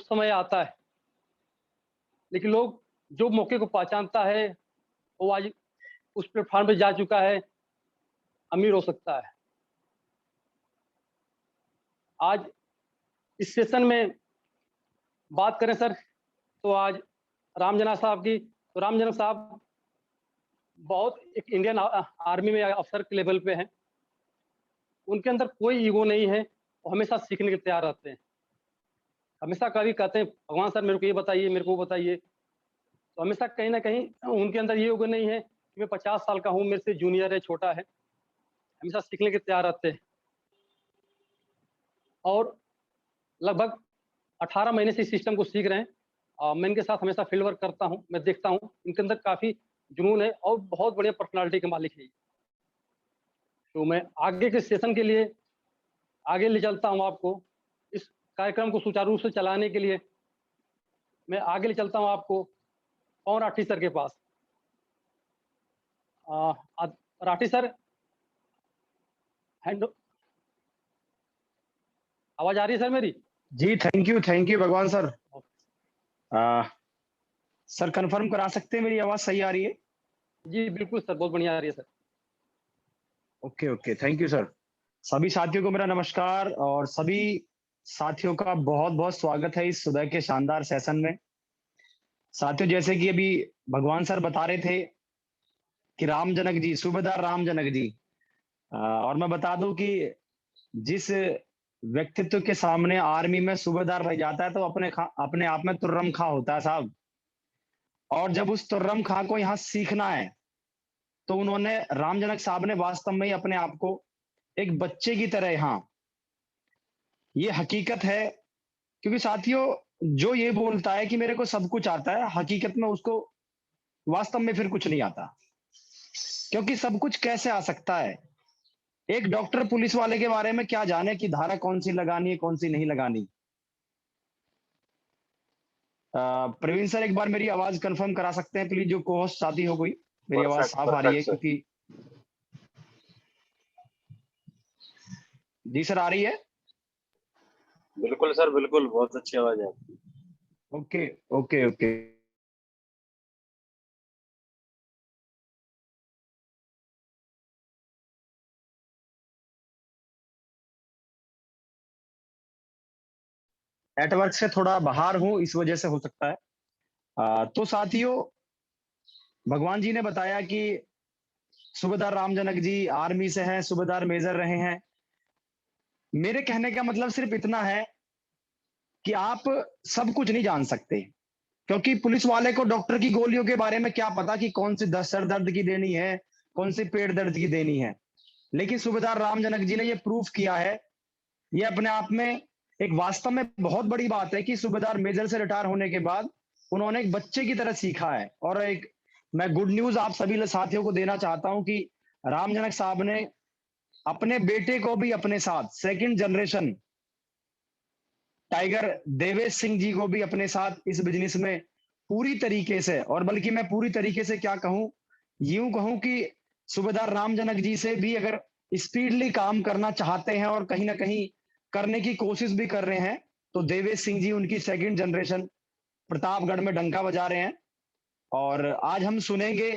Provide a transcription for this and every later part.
समय आता है, लेकिन लोग जो मौके को पहचानता है, वो आज उस प्लेटफ़ॉर्म पे जा चुका है, अमीर हो सकता है। आज इस सेशन में बात करें सर, तो आज राम जनक साहब की, तो राम जनक साहब बहुत एक इंडियन आर्मी में अफ़सर के लेवल पे हैं। उनके अंदर कोई ईगो नहीं है, वो हमेशा सीखने के लिए तैयार रहते हैं। हमेशा कभी कहते हैं, भगवान सर मेरे को ये बताइए, मेरे को वो बताइए। तो हमेशा कहीं न कहीं उनके अंदर ये ईगो नहीं है कि मैं 50 साल का हूँ, मेरे से जूनियर है, छोटा है। हमेशा सीखने के लिए तैयार रहते हैं और लगभग 18 महीने से इस सिस्टम को सीख रहे हैं। मैं इनके साथ हमेशा फील्ड वर्क करता हूँ, मैं देखता हूँ, इनके अंदर काफ़ी जुनून है और बहुत बढ़िया पर्सनैलिटी के मालिक है ये। तो मैं आगे के सेशन के लिए आगे ले चलता हूँ आपको। इस कार्यक्रम को सुचारू रूप से चलाने के लिए मैं आगे ले चलता हूँ आपको पवन राठी सर के पास। राठी सर, हैंड आवाज़ आ रही है सर मेरी? जी, थैंक यू भगवान सर। सर कंफर्म करा सकते हैं मेरी आवाज़ सही आ रही है? जी, बिल्कुल सर, बहुत बढ़िया आ रही है sir. Okay, thank you sir. सभी साथियों को मेरा नमस्कार और सभी साथियों का बहुत-बहुत स्वागत है इस सुबह के शानदार सेशन में। साथियों, जैसे कि अभी भगवान सर बता रहे थे कि राम जनक जी, सूबेदार राम जनक जी, और मैं बता दूं कि जिस व्यक्तित्व के सामने आर्मी में सूबेदार रह जाता है तो अपने आप में तुर्रम खां होता है साहब। और जब उस तुर्रम खां को यहाँ सीखना है तो उन्होंने राम जनक साहब ने वास्तव में ही अपने आप को एक बच्चे की तरह यहाँ, ये हकीकत है। क्योंकि साथियों, जो ये बोलता है कि मेरे को सब कुछ आता है, हकीकत में उसको वास्तव में फिर कुछ नहीं आता। क्योंकि सब कुछ कैसे आ सकता है? एक डॉक्टर पुलिस वाले के बारे में क्या जाने कि धारा कौन सी लगानी है, कौन सी नहीं लगानी। प्रवीण सर, एक बार मेरी आवाज कंफर्म करा सकते हैं प्लीज, जो को होस्ट साथी हो कोई? मेरी आवाज साफ आ रही है? क्योंकि जी सर, आ रही है? बिल्कुल सर, बिल्कुल, बहुत अच्छी आवाज है। ओके। नेटवर्क से थोड़ा बाहर हूं, इस वजह से हो सकता है। तो साथियों, भगवान जी ने बताया कि सूबेदार राम जनक जी आर्मी से हैं, सूबेदार मेजर रहे हैं। मेरे कहने का मतलब सिर्फ इतना है कि आप सब कुछ नहीं जान सकते। क्योंकि पुलिस वाले को डॉक्टर की गोलियों के बारे में क्या पता कि कौन सी सर दर्द की देनी है, कौन सी पेट दर्द की देनी है। लेकिन सूबेदार राम जनक जी ने यह प्रूफ किया है। ये अपने आप में एक वास्तव में बहुत बड़ी बात है कि सूबेदार मेजर से रिटायर होने के बाद उन्होंने एक बच्चे की तरह सीखा है। और एक मैं गुड न्यूज आप सभी साथियों को देना चाहता हूं कि राम जनक साहब ने अपने बेटे को भी अपने साथ, second generation tiger Devesh Singh ji को भी अपने साथ इस बिजनेस में पूरी तरीके से, और बल्कि मैं पूरी तरीके से क्या कहूं, यूं कहूं कि सूबेदार राम जनक जी से भी अगर स्पीडली काम करना चाहते हैं और कहीं ना कहीं करने की कोशिश भी कर रहे हैं, तो देवेश सिंह जी उनकी सेकंड जनरेशन प्रतापगढ़ में डंका बजा रहे हैं। और आज हम सुनेंगे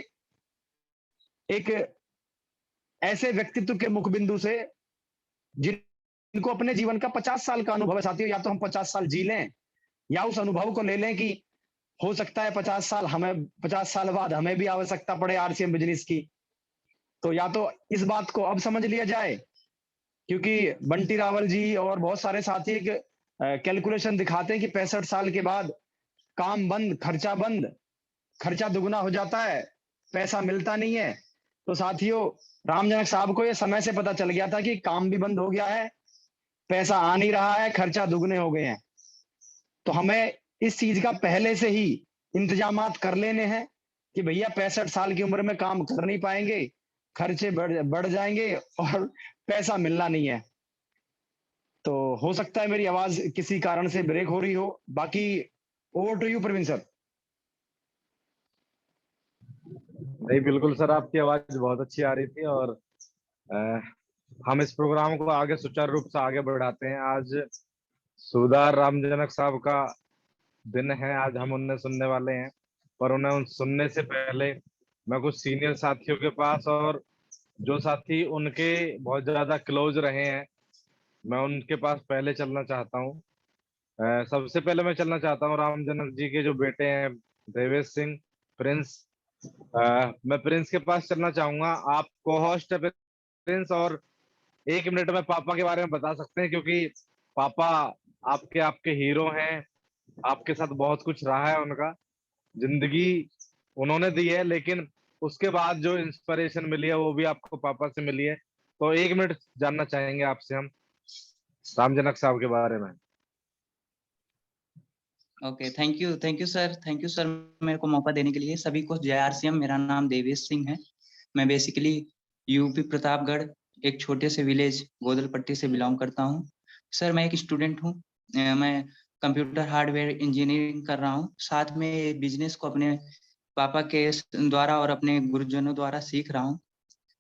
एक ऐसे व्यक्तित्व के मुखबिंदु से जिनको अपने जीवन का 50 साल का अनुभव है। साथियों, या तो हम 50 साल जी लें या उस अनुभव को ले लें कि हो सकता है 50 साल बाद हमें भी आवश्यकता पड़े आरसीएम बिजनेस की। तो या तो इस बात को अब समझ लिया जाए, क्योंकि बंटी रावल जी और बहुत सारे साथी एक कैलकुलेशन दिखाते हैं कि 65 साल के बाद काम बंद, खर्चा बंद, खर्चा दुगना हो जाता है, पैसा मिलता नहीं है। तो साथियों, राम जनक साहब को यह समय से पता चल गया था कि काम भी बंद हो गया है, पैसा आ नहीं रहा है, खर्चा दुगने हो गए हैं। तो हमें इस चीज का पहले से ही इंतजामात कर लेने हैं कि भैया 65 साल की उम्र में काम कर नहीं पाएंगे, खर्चे बढ़ जाएंगे और पैसा मिलना नहीं है। तो हो सकता है मेरी आवाज किसी कारण से ब्रेक हो रही हो। बाकी over to you Praveen sir. नहीं, बिल्कुल सर, आपकी आवाज बहुत अच्छी आ रही थी और हम इस प्रोग्राम को आगे सुचारू रूप से आगे बढ़ाते हैं। आज सूबेदार राम जनक साहब का दिन हैं आज हम उन्हें सुनने वाले हैं, पर उन्हें उन सुनने से पहले मैं कुछ सीनियर साथियों के पास, और जो साथी उनके बहुत ज्यादा क्लोज रहे हैं, मैं उनके पास पहले चलना चाहता हूँ। सबसे पहले मैं चलना चाहता हूँ राम जनक जी के जो बेटे हैं, देवेश सिंह, प्रिंस। मैं प्रिंस के पास चलना चाहूंगा। आप को होस्ट है प्रिंस, और 1 मिनट में पापा के बारे में बता सकते हैं, क्योंकि पापा आपके आपके हीरो हैं। आपके साथ बहुत कुछ रहा है, उनका जिंदगी उन्होंने दी है, लेकिन उसके बाद जो इंस्पिरेशन मिली है वो भी आपको पापा से मिली है। तो 1 मिनट जानना चाहेंगे आपसे हम राम जनक साहब के बारे में। Okay, thank you sir, thank you sir मेरे को मौका देने के लिए। सभी को जय आरसीएम। मेरा नाम देवेश सिंह है। मैं बेसिकली यूपी प्रतापगढ़ एक छोटे से विलेज गोदलपट्टी से बिलोंग करता हूँ। सर मैं एक स्टूडेंट हूँ। मैं कंप्यूटर हार्डवेयर इंजीनियरिंग कर रहा हूँ। साथ में बिजनेस को अपने पापा के द्वारा और अपने गुरुजनों द्वारा सीख रहा हूँ।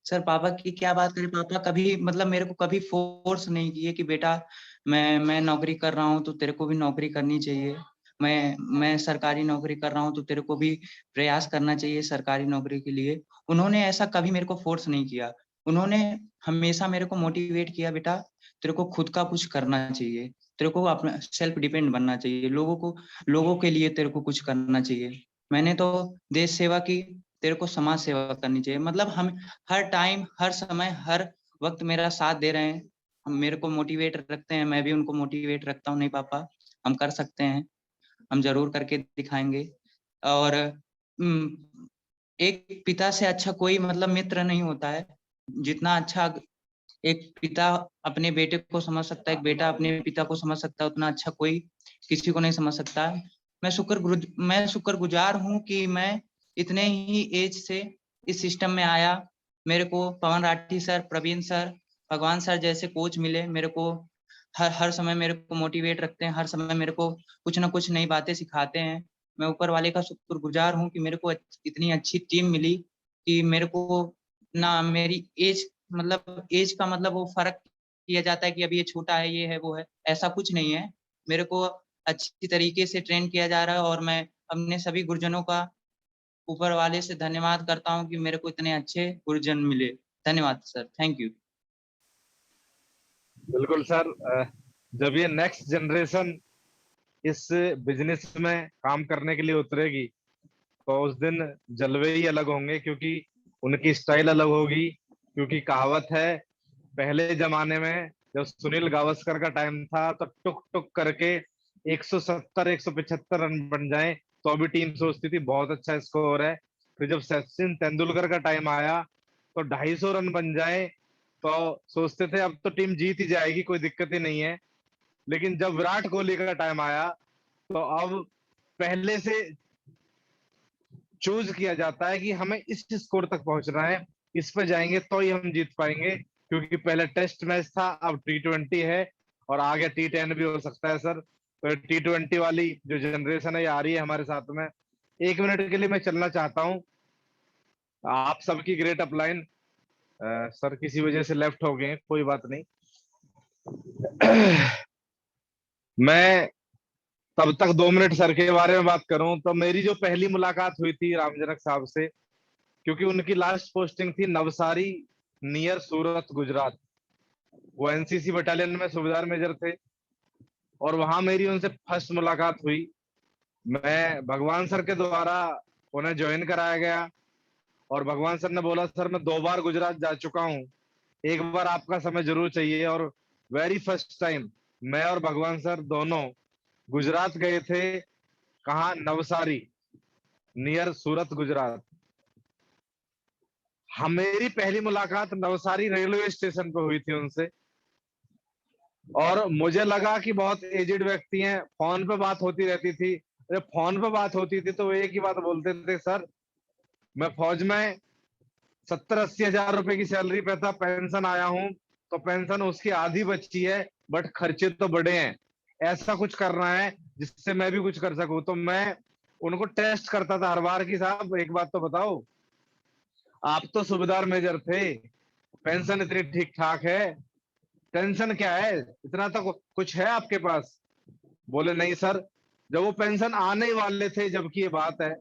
सर पापा की क्या बात करें, पापा कभी मतलब मेरे को कभी फोर्स नहीं किए कि बेटा मैं नौकरी कर रहा हूँ तो तेरे को भी नौकरी करनी चाहिए। मैं सरकारी नौकरी कर रहा हूँ तो तेरे को भी प्रयास करना चाहिए सरकारी नौकरी के लिए। उन्होंने ऐसा कभी मेरे को फोर्स नहीं किया। उन्होंने हमेशा मेरे को मोटिवेट किया, बेटा तेरे को खुद का कुछ करना चाहिए, तेरे को अपना सेल्फ डिपेंड बनना चाहिए, लोगों के लिए तेरे को कुछ करना चाहिए। मैंने तो देश सेवा की, तेरे को समाज सेवा करनी चाहिए। मतलब हम हर टाइम हर समय हर वक्त मेरा साथ दे रहे हैं, हम मेरे को मोटिवेट रखते हैं, मैं भी उनको मोटिवेट रखता हूँ। नहीं पापा हम कर सकते हैं, हम जरूर करके दिखाएंगे। और एक पिता से अच्छा कोई मतलब मित्र नहीं होता है। जितना अच्छा एक पिता अपने बेटे को समझ सकता है, एक बेटा अपने पिता को समझ सकता है, उतना अच्छा कोई किसी को नहीं समझ सकता। मैं शुक्रगुजार हूँ कि मैं इतने ही एज से इस सिस्टम में आया। मेरे को पवन राठी सर, प्रवीण सर, भगवान सर जैसे कोच मिले। मेरे को हर समय मेरे को मोटिवेट रखते हैं, हर समय मेरे को कुछ ना कुछ नई बातें सिखाते हैं। मैं ऊपर वाले का शुक्रगुजार हूँ कि मेरे को इतनी अच्छी टीम मिली कि मेरे को ना मेरी एज मतलब एज का मतलब वो फर्क किया जाता है कि अभी ये छोटा है, ये है, वो है, ऐसा कुछ नहीं है। मेरे को अच्छी तरीके से ट्रेन किया जा रहा है और मैं अपने सभी गुरुजनों का ऊपर वाले से धन्यवाद करता हूँ कि मेरे को इतने अच्छे गुरुजन मिले। धन्यवाद सर, थैंक यू। बिल्कुल सर। जब ये नेक्स्ट जनरेशन इस बिजनेस में काम करने के लिए उतरेगी, तो उस दिन जलवे ही अलग होंगे, क्योंकि उनकी स्टाइल अलग होगी। क्योंकि कहावत है, पहले जमाने में जब सुनील गावस्कर का टाइम था तो टुक टुक करके 170 175 रन बन जाए तो अभी टीम सोचती थी बहुत अच्छा स्कोर है। फिर जब सचिन तेंदुलकर का टाइम आया तो 250 रन बन जाए तो सोचते थे अब तो टीम जीत ही जाएगी, कोई दिक्कत ही नहीं है। लेकिन जब विराट कोहली का टाइम आया तो अब पहले से चूज किया जाता है कि हमें इस स्कोर तक पहुंचना है, इस पे जाएंगे तो ही हम जीत पाएंगे। क्योंकि पहले टेस्ट मैच था, अब T20 है, और आगे T10 भी हो सकता है सर। तो T20 वाली जो जनरेशन है ये आ रही है हमारे साथ में। 1 मिनट के लिए मैं चलना चाहता हूँ। आप सबकी ग्रेट अपलाइन। सर किसी वजह से लेफ्ट हो गए, कोई बात नहीं। मैं तब तक 2 मिनट सर के बारे में बात करूं तो मेरी जो पहली मुलाकात हुई थी रामजनक साहब से, क्योंकि उनकी लास्ट पोस्टिंग थी नवसारी नियर सूरत गुजरात। वो एनसीसी बटालियन में सूबेदार मेजर थे, और वहां मेरी उनसे फर्स्ट मुलाकात हुई। मैं भगवान सर के द्वारा उन्हें ज्वाइन कराया गया, और भगवान सर ने बोला सर मैं 2 बार गुजरात जा चुका हूँ, एक बार आपका समय जरूर चाहिए। और वेरी फर्स्ट टाइम मैं और भगवान सर दोनों गुजरात गए थे। कहाँ? नवसारी नियर सूरत गुजरात। मेरी पहली मुलाकात नवसारी रेलवे स्टेशन पे हुई थी उनसे, और मुझे लगा कि बहुत एजेड व्यक्ति हैं। फोन पे बात होती रहती थी, जब फोन पे बात होती थी तो वो एक ही बात बोलते थे, सर मैं फौज में 70-80 हजार रुपए की सैलरी पे था, पेंशन आया हूँ तो पेंशन उसकी आधी बची है, बट खर्चे तो बड़े हैं, ऐसा कुछ करना है जिससे मैं भी कुछ कर सकूं। तो मैं उनको टेस्ट करता था हर बार की साहब एक बात तो बताओ, आप तो सूबेदार मेजर थे, पेंशन इतनी ठीक ठाक है, टेंशन क्या है, इतना तो कुछ है आपके पास? बोले नहीं सर, जब वो पेंशन आने वाले थे, जबकि ये बात है,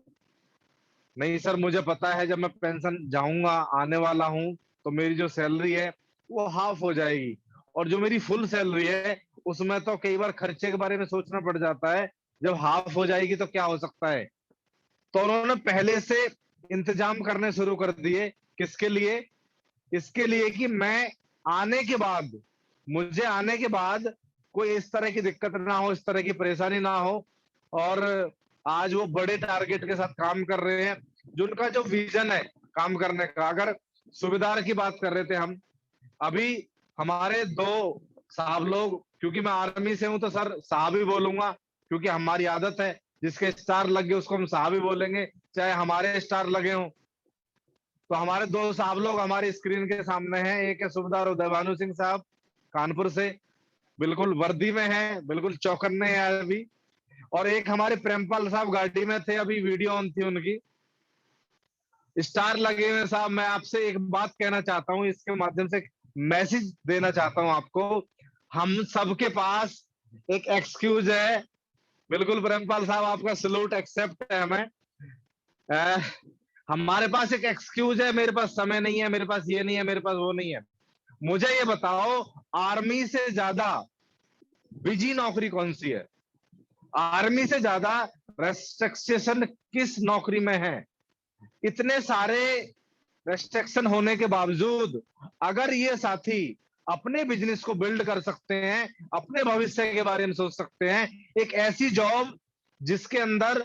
नहीं सर मुझे पता है जब मैं पेंशन जाऊंगा, आने वाला हूं, तो मेरी जो सैलरी है वो हाफ हो जाएगी, और जो मेरी फुल सैलरी है उसमें तो कई बार खर्चे के बारे में सोचना पड़ जाता है, जब हाफ हो जाएगी तो क्या हो सकता है। तो उन्होंने पहले से इंतजाम करने शुरू कर दिए। किसके लिए? इसके लिए कि मैं आने के बाद, मुझे आने के बाद कोई इस तरह की दिक्कत ना हो, इस तरह की परेशानी ना हो। और आज वो बड़े टारगेट के साथ काम कर रहे हैं, जिनका जो विजन है काम करने का। अगर सुबेदार की बात कर रहे थे हम अभी, हमारे दो साहब लोग, क्योंकि मैं आर्मी से हूं तो सर साहब ही बोलूंगा, क्योंकि हमारी आदत है, जिसके स्टार लग गए उसको हम साहब ही बोलेंगे, चाहे हमारे स्टार लगे हों। तो हमारे दो साहब लोग हमारी स्क्रीन के सामने हैं। एक है सुबेदार उदय भानु सिंह साहब कानपुर से, बिल्कुल वर्दी में है, बिल्कुल चौकन्ने हैं अभी। और एक हमारे प्रेमपाल साहब गाड़ी में थे, अभी वीडियो ऑन थी उनकी, स्टार लगे हुए साहब। मैं आपसे एक बात कहना चाहता हूं, इसके माध्यम से मैसेज देना चाहता हूं आपको। हम सबके पास एक एक्सक्यूज है, बिल्कुल प्रेमपाल साहब आपका सलूट एक्सेप्ट है हमें। हमारे पास एक एक्सक्यूज है, मेरे पास समय नहीं है, मेरे पास ये नहीं है, मेरे पास वो नहीं है। मुझे ये बताओ, आर्मी से ज्यादा बिजी नौकरी कौन सी है? आर्मी से ज्यादा रेस्ट्रिक्शन किस नौकरी में है? इतने सारे रेस्ट्रिक्शन होने के बावजूद अगर ये साथी अपने बिजनेस को बिल्ड कर सकते हैं, अपने भविष्य के बारे में सोच सकते हैं, एक ऐसी जॉब जिसके अंदर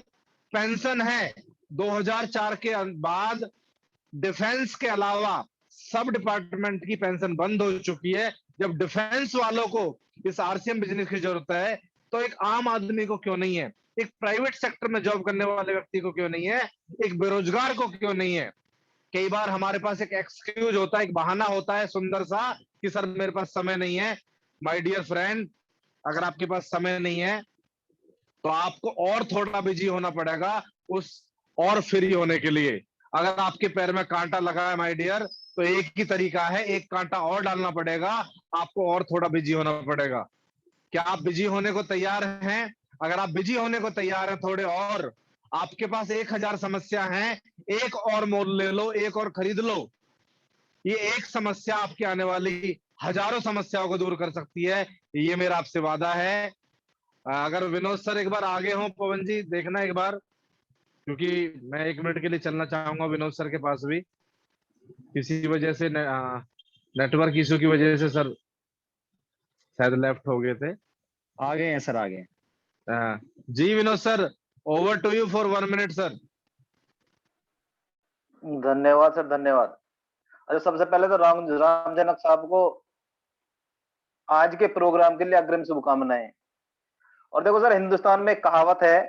पेंशन है, 2004 के बाद डिफेंस के अलावा सब डिपार्टमेंट की पेंशन बंद हो चुकी है। जब डिफेंस वालों को इस आरसीएम बिजनेस की जरूरत है, तो एक आम आदमी को क्यों नहीं है? एक प्राइवेट सेक्टर में जॉब करने वाले व्यक्ति को क्यों नहीं है? एक बेरोजगार को क्यों नहीं है? कई बार हमारे पास एक एक्सक्यूज होता है, एक बहाना होता है सुंदर सा, कि सर मेरे पास समय नहीं है। माय डियर फ्रेंड, अगर आपके पास समय नहीं है तो आपको और थोड़ा बिजी होना पड़ेगा उस और फ्री होने के लिए। अगर आपके पैर में कांटा लगा है माय डियर, तो एक ही तरीका है, एक कांटा और डालना पड़ेगा, आपको और थोड़ा बिजी होना पड़ेगा। क्या आप बिजी होने को तैयार हैं? अगर आप बिजी होने को तैयार हैं थोड़े और, आपके पास 1000 समस्या हैं, एक और मोल ले लो, एक और खरीद लो। ये एक समस्या आपकी आने वाली हजारों समस्याओं को दूर कर सकती है, ये मेरा आपसे वादा है। अगर विनोद सर एक बार आगे हो, पवन जी देखना एक बार, क्योंकि मैं 1 मिनट के लिए चलना चाहूंगा विनोद सर के पास भी। किसी वजह से नेटवर्क इशू की वजह से सर शायद लेफ्ट हो गए थे। आ गए हैं सर, आ गए। जी Vinod sir, over to you for 1 minute sir. धन्यवाद सर, धन्यवाद। अच्छा, सबसे पहले तो राम जनक साहब को आज के प्रोग्राम के लिए अग्रिम शुभकामनाएं। और देखो सर, हिंदुस्तान में एक कहावत है,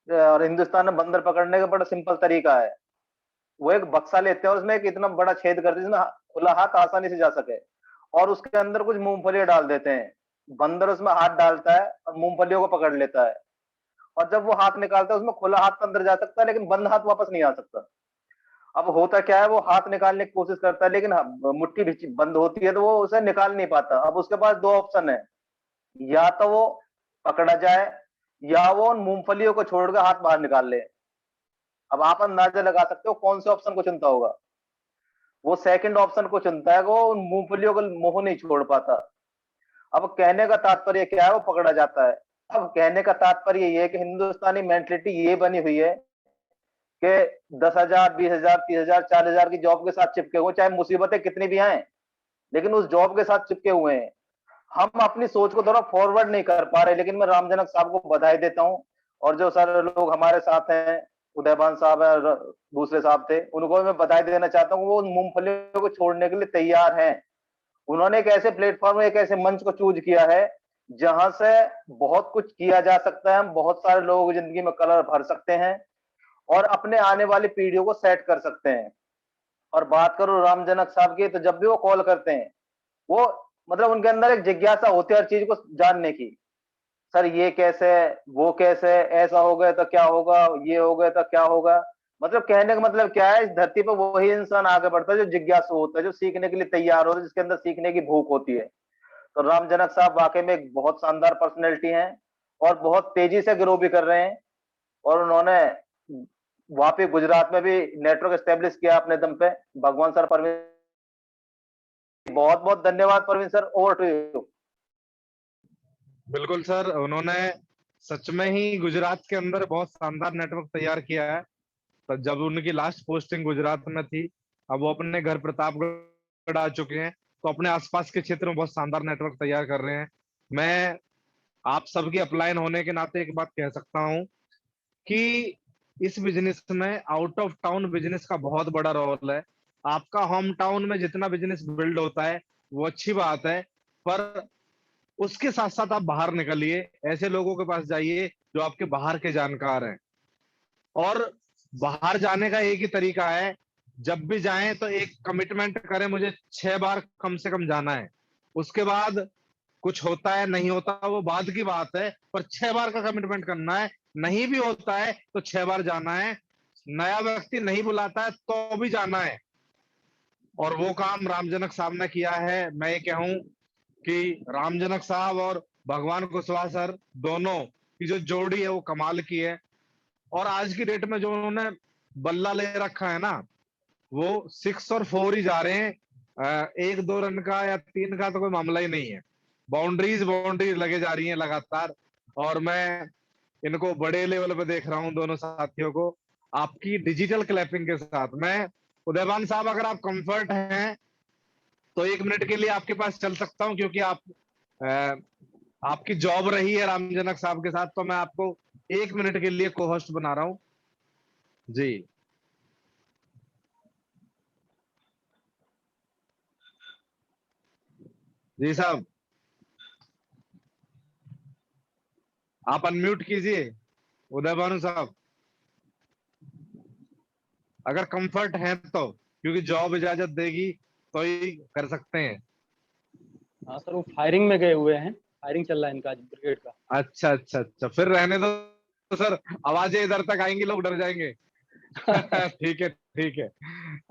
और हिंदुस्तान में बंदर पकड़ने का बड़ा सिंपल तरीका है। वो एक बक्सा लेते हैं, उसमें एक इतना बड़ा छेद करते हैं जिसमें खुला हाथ आसानी से जा सके, और उसके अंदर कुछ मूंगफली डाल देते हैं। बंदर उसमें हाथ डालता है और मूंगफलियों को पकड़ लेता है, और जब वो हाथ निकालता है उसमें खुला हाथ तो अंदर जा सकता है, लेकिन बंद हाथ वापस नहीं आ सकता। अब होता क्या है, वो हाथ निकालने की कोशिश करता है, लेकिन मुट्ठी बंद होती है तो वो उसे निकाल नहीं पाता। अब उसके पास दो ऑप्शन है, या तो वो पकड़ा जाए, या वो उन मूंगफलियों को छोड़कर हाथ बाहर निकाल ले। अब आप अंदाजा लगा सकते हो कौन से ऑप्शन को चुनता होगा। वो सेकंड ऑप्शन को चुनता है, वो उन मूंगफलियों को मुंह नहीं छोड़ पाता। अब कहने का तात्पर्य क्या है, वो पकड़ा जाता है। अब कहने का तात्पर्य ये है कि हिंदुस्तानी मेंटलिटी ये बनी हुई है कि 10,000, 20,000, 30,000, 40,000 की जॉब के साथ चिपके हुए, चाहे मुसीबतें कितनी भी आए, लेकिन उस जॉब के साथ चिपके हुए हैं। हम अपनी सोच को थोड़ा फॉरवर्ड नहीं कर पा रहे। लेकिन मैं रामजनक साहब को बधाई देता हूं, और जो सारे लोग हमारे साथ हैं, उदयभान साहब है, दूसरे साहब थे, उनको मैं बधाई देना चाहता हूँ। वो मूंगफलियों को छोड़ने के लिए तैयार हैं। उन्होंने एक ऐसे प्लेटफॉर्म, एक ऐसे मंच को चूज किया है जहां से बहुत कुछ किया जा सकता है। हम बहुत सारे लोगों की जिंदगी में कलर भर सकते हैं और अपने आने वाली पीढ़ियों को सेट कर सकते हैं। और बात करूं रामजनक साहब की, तो जब भी वो कॉल करते हैं, वो मतलब उनके अंदर एक जिज्ञासा होती है हर चीज को जानने की। सर ये कैसे, वो कैसे, ऐसा हो गया तो क्या होगा, ये हो गया तो क्या होगा। मतलब कहने का मतलब क्या है, इस धरती पर वही इंसान आगे बढ़ता है जो जिज्ञासु होता है, जो सीखने के लिए तैयार होता है, जिसके अंदर सीखने की भूख होती है। तो रामजनक साहब वाकई में एक बहुत शानदार पर्सनैलिटी हैं, और बहुत तेजी से ग्रो भी कर रहे हैं, और उन्होंने वहां पे गुजरात में भी नेटवर्क एस्टेब्लिश किया अपने दम पे। भगवान सर, परवीन, बहुत बहुत धन्यवाद Parveen sir, over to you. बिल्कुल सर, उन्होंने सच में ही गुजरात के अंदर बहुत शानदार नेटवर्क तैयार किया है। तो जब उनकी लास्ट पोस्टिंग गुजरात में थी, अब वो अपने घर प्रतापगढ़ आ चुके हैं, तो अपने आसपास के क्षेत्र में बहुत शानदार नेटवर्क तैयार कर रहे हैं। मैं आप सबके अपलाइन होने के नाते एक बात कह सकता हूँ कि इस बिजनेस में आउट ऑफ टाउन बिजनेस का बहुत बड़ा रोल है। आपका होम टाउन में जितना बिजनेस बिल्ड होता है वो अच्छी बात है, पर उसके साथ साथ आप बाहर निकलिए, ऐसे लोगों के पास जाइए जो आपके बाहर के जानकार हैं। और बाहर जाने का एक ही तरीका है, जब भी जाएं तो एक कमिटमेंट करें, मुझे 6 बार कम से कम जाना है। उसके बाद कुछ होता है नहीं होता वो बाद की बात है, पर 6 बार का कमिटमेंट करना है। नहीं भी होता है तो 6 बार जाना है। नया व्यक्ति नहीं बुलाता है तो भी जाना है। और वो काम रामजनक साहब ने किया है। मैं ये कहूं कि रामजनक साहब और भगवान कुशवाहा सर दोनों की जो जोड़ी है वो कमाल की है। और आज की डेट में जो उन्होंने बल्ला ले रखा है ना, वो 6 और 4 ही जा रहे हैं। 1-2 रन का या 3 का तो कोई मामला ही नहीं है। बाउंड्रीज लगे जा रही हैं लगातार। और मैं इनको बड़े लेवल पे देख रहा हूं, दोनों साथियों को, आपकी डिजिटल क्लैपिंग के साथ। मैं उदयभान साहब, अगर आप कंफर्ट हैं तो 1 मिनट के लिए आपके पास चल सकता हूं, क्योंकि अ, आपकी जॉब रही है रामजनक साहब के साथ, तो मैं आपको 1 मिनट के लिए को होस्ट बना रहा हूं जी। जी साहब, आप अनम्यूट कीजिए उदय भानु साहब, अगर कंफर्ट है तो, क्योंकि जॉब इजाजत देगी तो ही कर सकते हैं। हाँ सर, वो फायरिंग में गए हुए हैं, फायरिंग चल रहा है इनका आज ब्रिगेड का। अच्छा अच्छा अच्छा, फिर रहने दो तो सर, आवाजें इधर तक आएंगी, लोग डर जाएंगे। ठीक है ठीक है।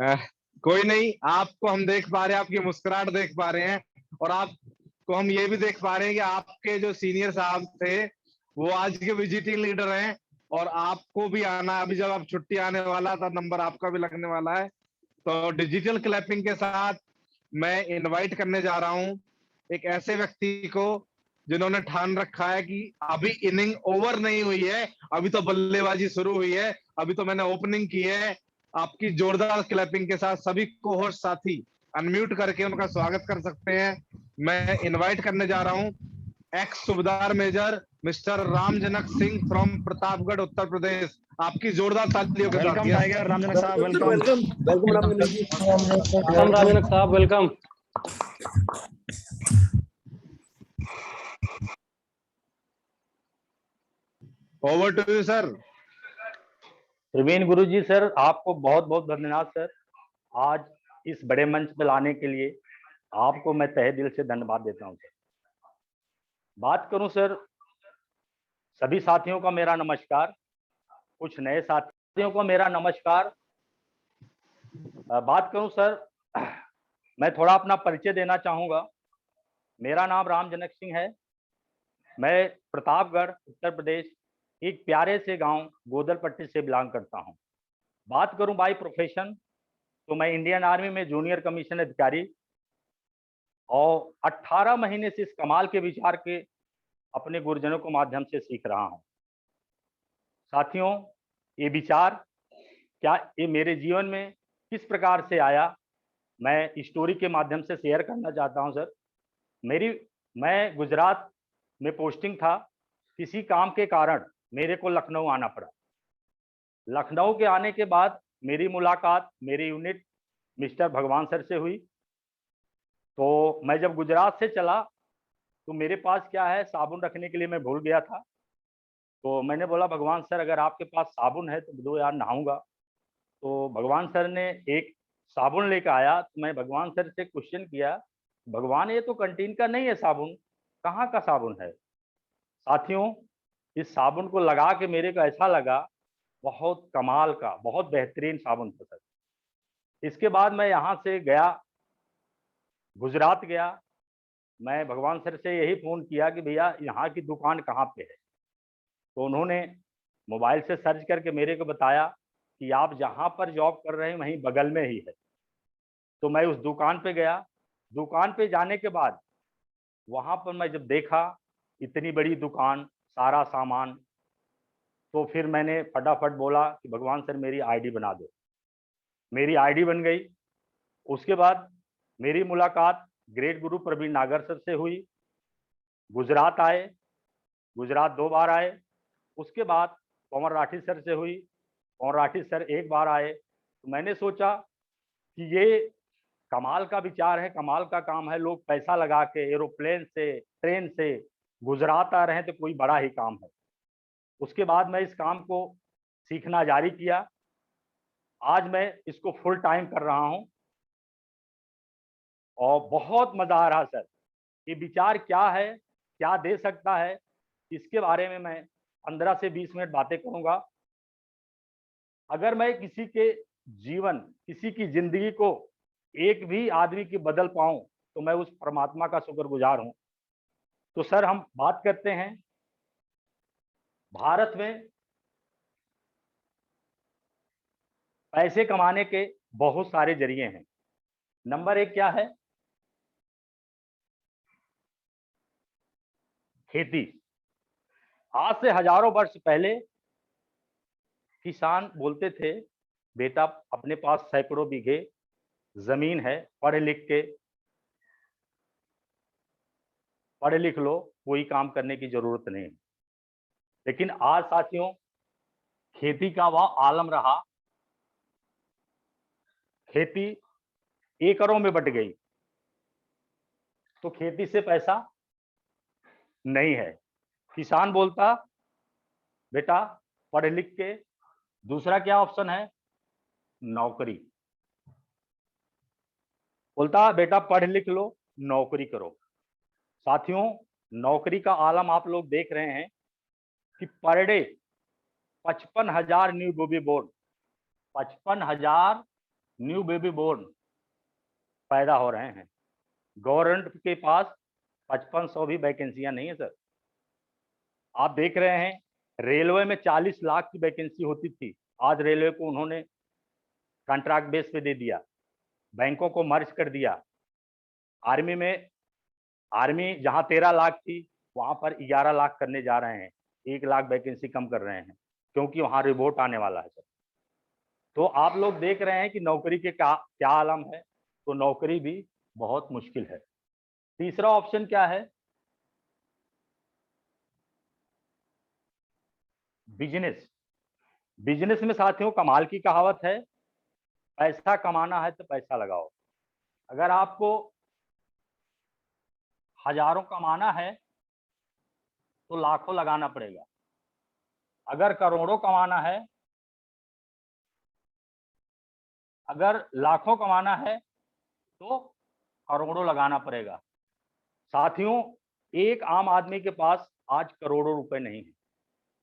अ, कोई नहीं, आपको हम देख पा रहे हैं, आपकी मुस्कुराहट देख पा रहे हैं, और आपको हम ये भी देख पा रहे हैं कि आपके जो सीनियर साहब थे वो आज के विजिटिंग लीडर हैं। और आपको भी आना, अभी जब आप छुट्टी आने वाला था, नंबर आपका भी लगने वाला है। तो डिजिटल क्लैपिंग के साथ मैं इनवाइट करने जा रहा हूं एक ऐसे व्यक्ति को जिन्होंने ठान रखा है कि अभी इनिंग ओवर नहीं हुई है, अभी तो बल्लेबाजी शुरू हुई है, अभी तो मैंने ओपनिंग की है। आपकी जोरदार क्लैपिंग के साथ सभी को होस्ट साथी अनम्यूट करके उनका स्वागत कर सकते हैं। मैं इनवाइट करने जा रहा हूं एक्स सूबेदार major mister Ramjanak Singh from Pratapgarh, Uttar Pradesh. आपकी जोरदार तालियों के साथ। वेलकम टाइगर रामजनक साहब, welcome. Welcome Ramjanak ji. Welcome Ramjanak साहब, welcome. Over to you sir. Praveen Guru ji sir, आपको बहुत बहुत धन्यवाद सर, आज इस बड़े मंच पे लाने के लिए आपको मैं तहे दिल से धन्यवाद देता हूं सर। बात करूं सर, सभी साथियों का मेरा नमस्कार, कुछ नए साथियों को मेरा नमस्कार। बात करूं सर, मैं थोड़ा अपना परिचय देना चाहूंगा। मेरा नाम रामजनक सिंह है। मैं प्रतापगढ़, उत्तर प्रदेश, एक प्यारे से गांव गोदलपट्टी से बिलोंग करता हूं। बात करूं बाय प्रोफेशन, तो मैं इंडियन आर्मी में जूनियर कमीशन अधिकारी और 18 महीने से इस कमाल के विचार के अपने गुरुजनों के माध्यम से सीख रहा हूं। साथियों, ये विचार क्या ये मेरे जीवन में किस प्रकार से आया, मैं स्टोरी के माध्यम से शेयर करना चाहता हूं सर। मैं गुजरात में पोस्टिंग था, किसी काम के कारण मेरे को लखनऊ आना पड़ा। लखनऊ के आने के बाद मेरी मुलाकात मेरी यूनिट मिस्टर भगवान सर से हुई। तो मैं जब गुजरात से चला तो मेरे पास क्या है, साबुन रखने के लिए मैं भूल गया था। तो मैंने बोला भगवान सर, अगर आपके पास साबुन है तो दो यार, नहाऊंगा। तो भगवान सर ने एक साबुन लेकर आया। तो मैं भगवान सर से क्वेश्चन किया, भगवान ये तो कंटीन का नहीं है साबुन, कहाँ का साबुन है? साथियों, इस साबुन को लगा के मेरे को ऐसा लगा बहुत कमाल का, बहुत बेहतरीन साबुन था सर। इसके बाद मैं यहाँ से गया, गुजरात गया। मैं भगवान सर से यही फोन किया कि भैया यहाँ की दुकान कहाँ पे है। तो उन्होंने मोबाइल से सर्च करके मेरे को बताया कि आप जहाँ पर जॉब कर रहे हैं वहीं बगल में ही है। तो मैं उस दुकान पे गया। दुकान पे जाने के बाद वहां पर मैं जब देखा इतनी बड़ी दुकान, सारा सामान, तो फिर मैंने फटाफट बोला कि भगवान सर मेरी आईडी बना दो। मेरी आईडी बन गई। उसके बाद मेरी मुलाकात ग्रेट गुरु प्रवीण नागर सर से हुई। गुजरात आए, गुजरात 2 बार आए। उसके बाद पवन राठी सर से हुई। पवन राठी सर 1 बार आए। तो मैंने सोचा कि ये कमाल का विचार है, कमाल का काम है। लोग पैसा लगा के एरोप्लेन से, ट्रेन से गुजरात आ रहे हैं, तो कोई बड़ा ही काम है। उसके बाद मैं इस काम को सीखना जारी किया। आज मैं इसको फुल टाइम कर रहा हूं और बहुत मजा आ रहा सर। ये विचार क्या है, क्या दे सकता है, इसके बारे में मैं 15 से 20 मिनट बातें करूंगा। अगर मैं किसी के जीवन, किसी की जिंदगी को एक भी आदमी की बदल पाऊं तो मैं उस परमात्मा का शुक्रगुजार हूं। तो सर हम बात करते हैं, भारत में पैसे कमाने के बहुत सारे जरिए हैं। नंबर 1 क्या है? खेती। आज से हजारों वर्ष पहले किसान बोलते थे, बेटा अपने पास सैकड़ों बीघे जमीन है, पढ़ लिख लो, कोई काम करने की जरूरत नहीं। लेकिन आज साथियों खेती का वह आलम रहा, खेती एकड़ों में बट गई, तो खेती से पैसा नहीं है। किसान बोलता बेटा पढ़ लिख के, दूसरा क्या ऑप्शन है? नौकरी। बोलता बेटा पढ़ लिख लो, नौकरी करो। साथियों नौकरी का आलम आप लोग देख रहे हैं कि per day 55,000 new baby born, 55,000 new baby born पैदा हो रहे हैं। गवर्नमेंट के पास 5500 भी वैकेंसियां नहीं है सर। आप देख रहे हैं रेलवे में 40 लाख की वैकेंसी होती थी, आज रेलवे को उन्होंने कॉन्ट्रैक्ट बेस पे दे दिया। बैंकों को मर्ज कर दिया। आर्मी जहां 13 लाख थी वहां पर 11 लाख करने जा रहे हैं, 1 लाख वैकेंसी कम कर रहे हैं, क्योंकि वहां रिपोर्ट आने वाला है सर। तो आप लोग देख रहे हैं कि नौकरी के क्या आलम है। तो नौकरी भी बहुत मुश्किल है। तीसरा ऑप्शन क्या है? बिजनेस। बिजनेस में साथियों कमाल की कहावत है, पैसा कमाना है तो पैसा लगाओ। अगर आपको हजारों कमाना है तो लाखों लगाना पड़ेगा। अगर करोड़ों कमाना है, अगर लाखों कमाना है तो करोड़ों लगाना पड़ेगा। साथियों एक आम आदमी के पास आज करोड़ों रुपए नहीं है।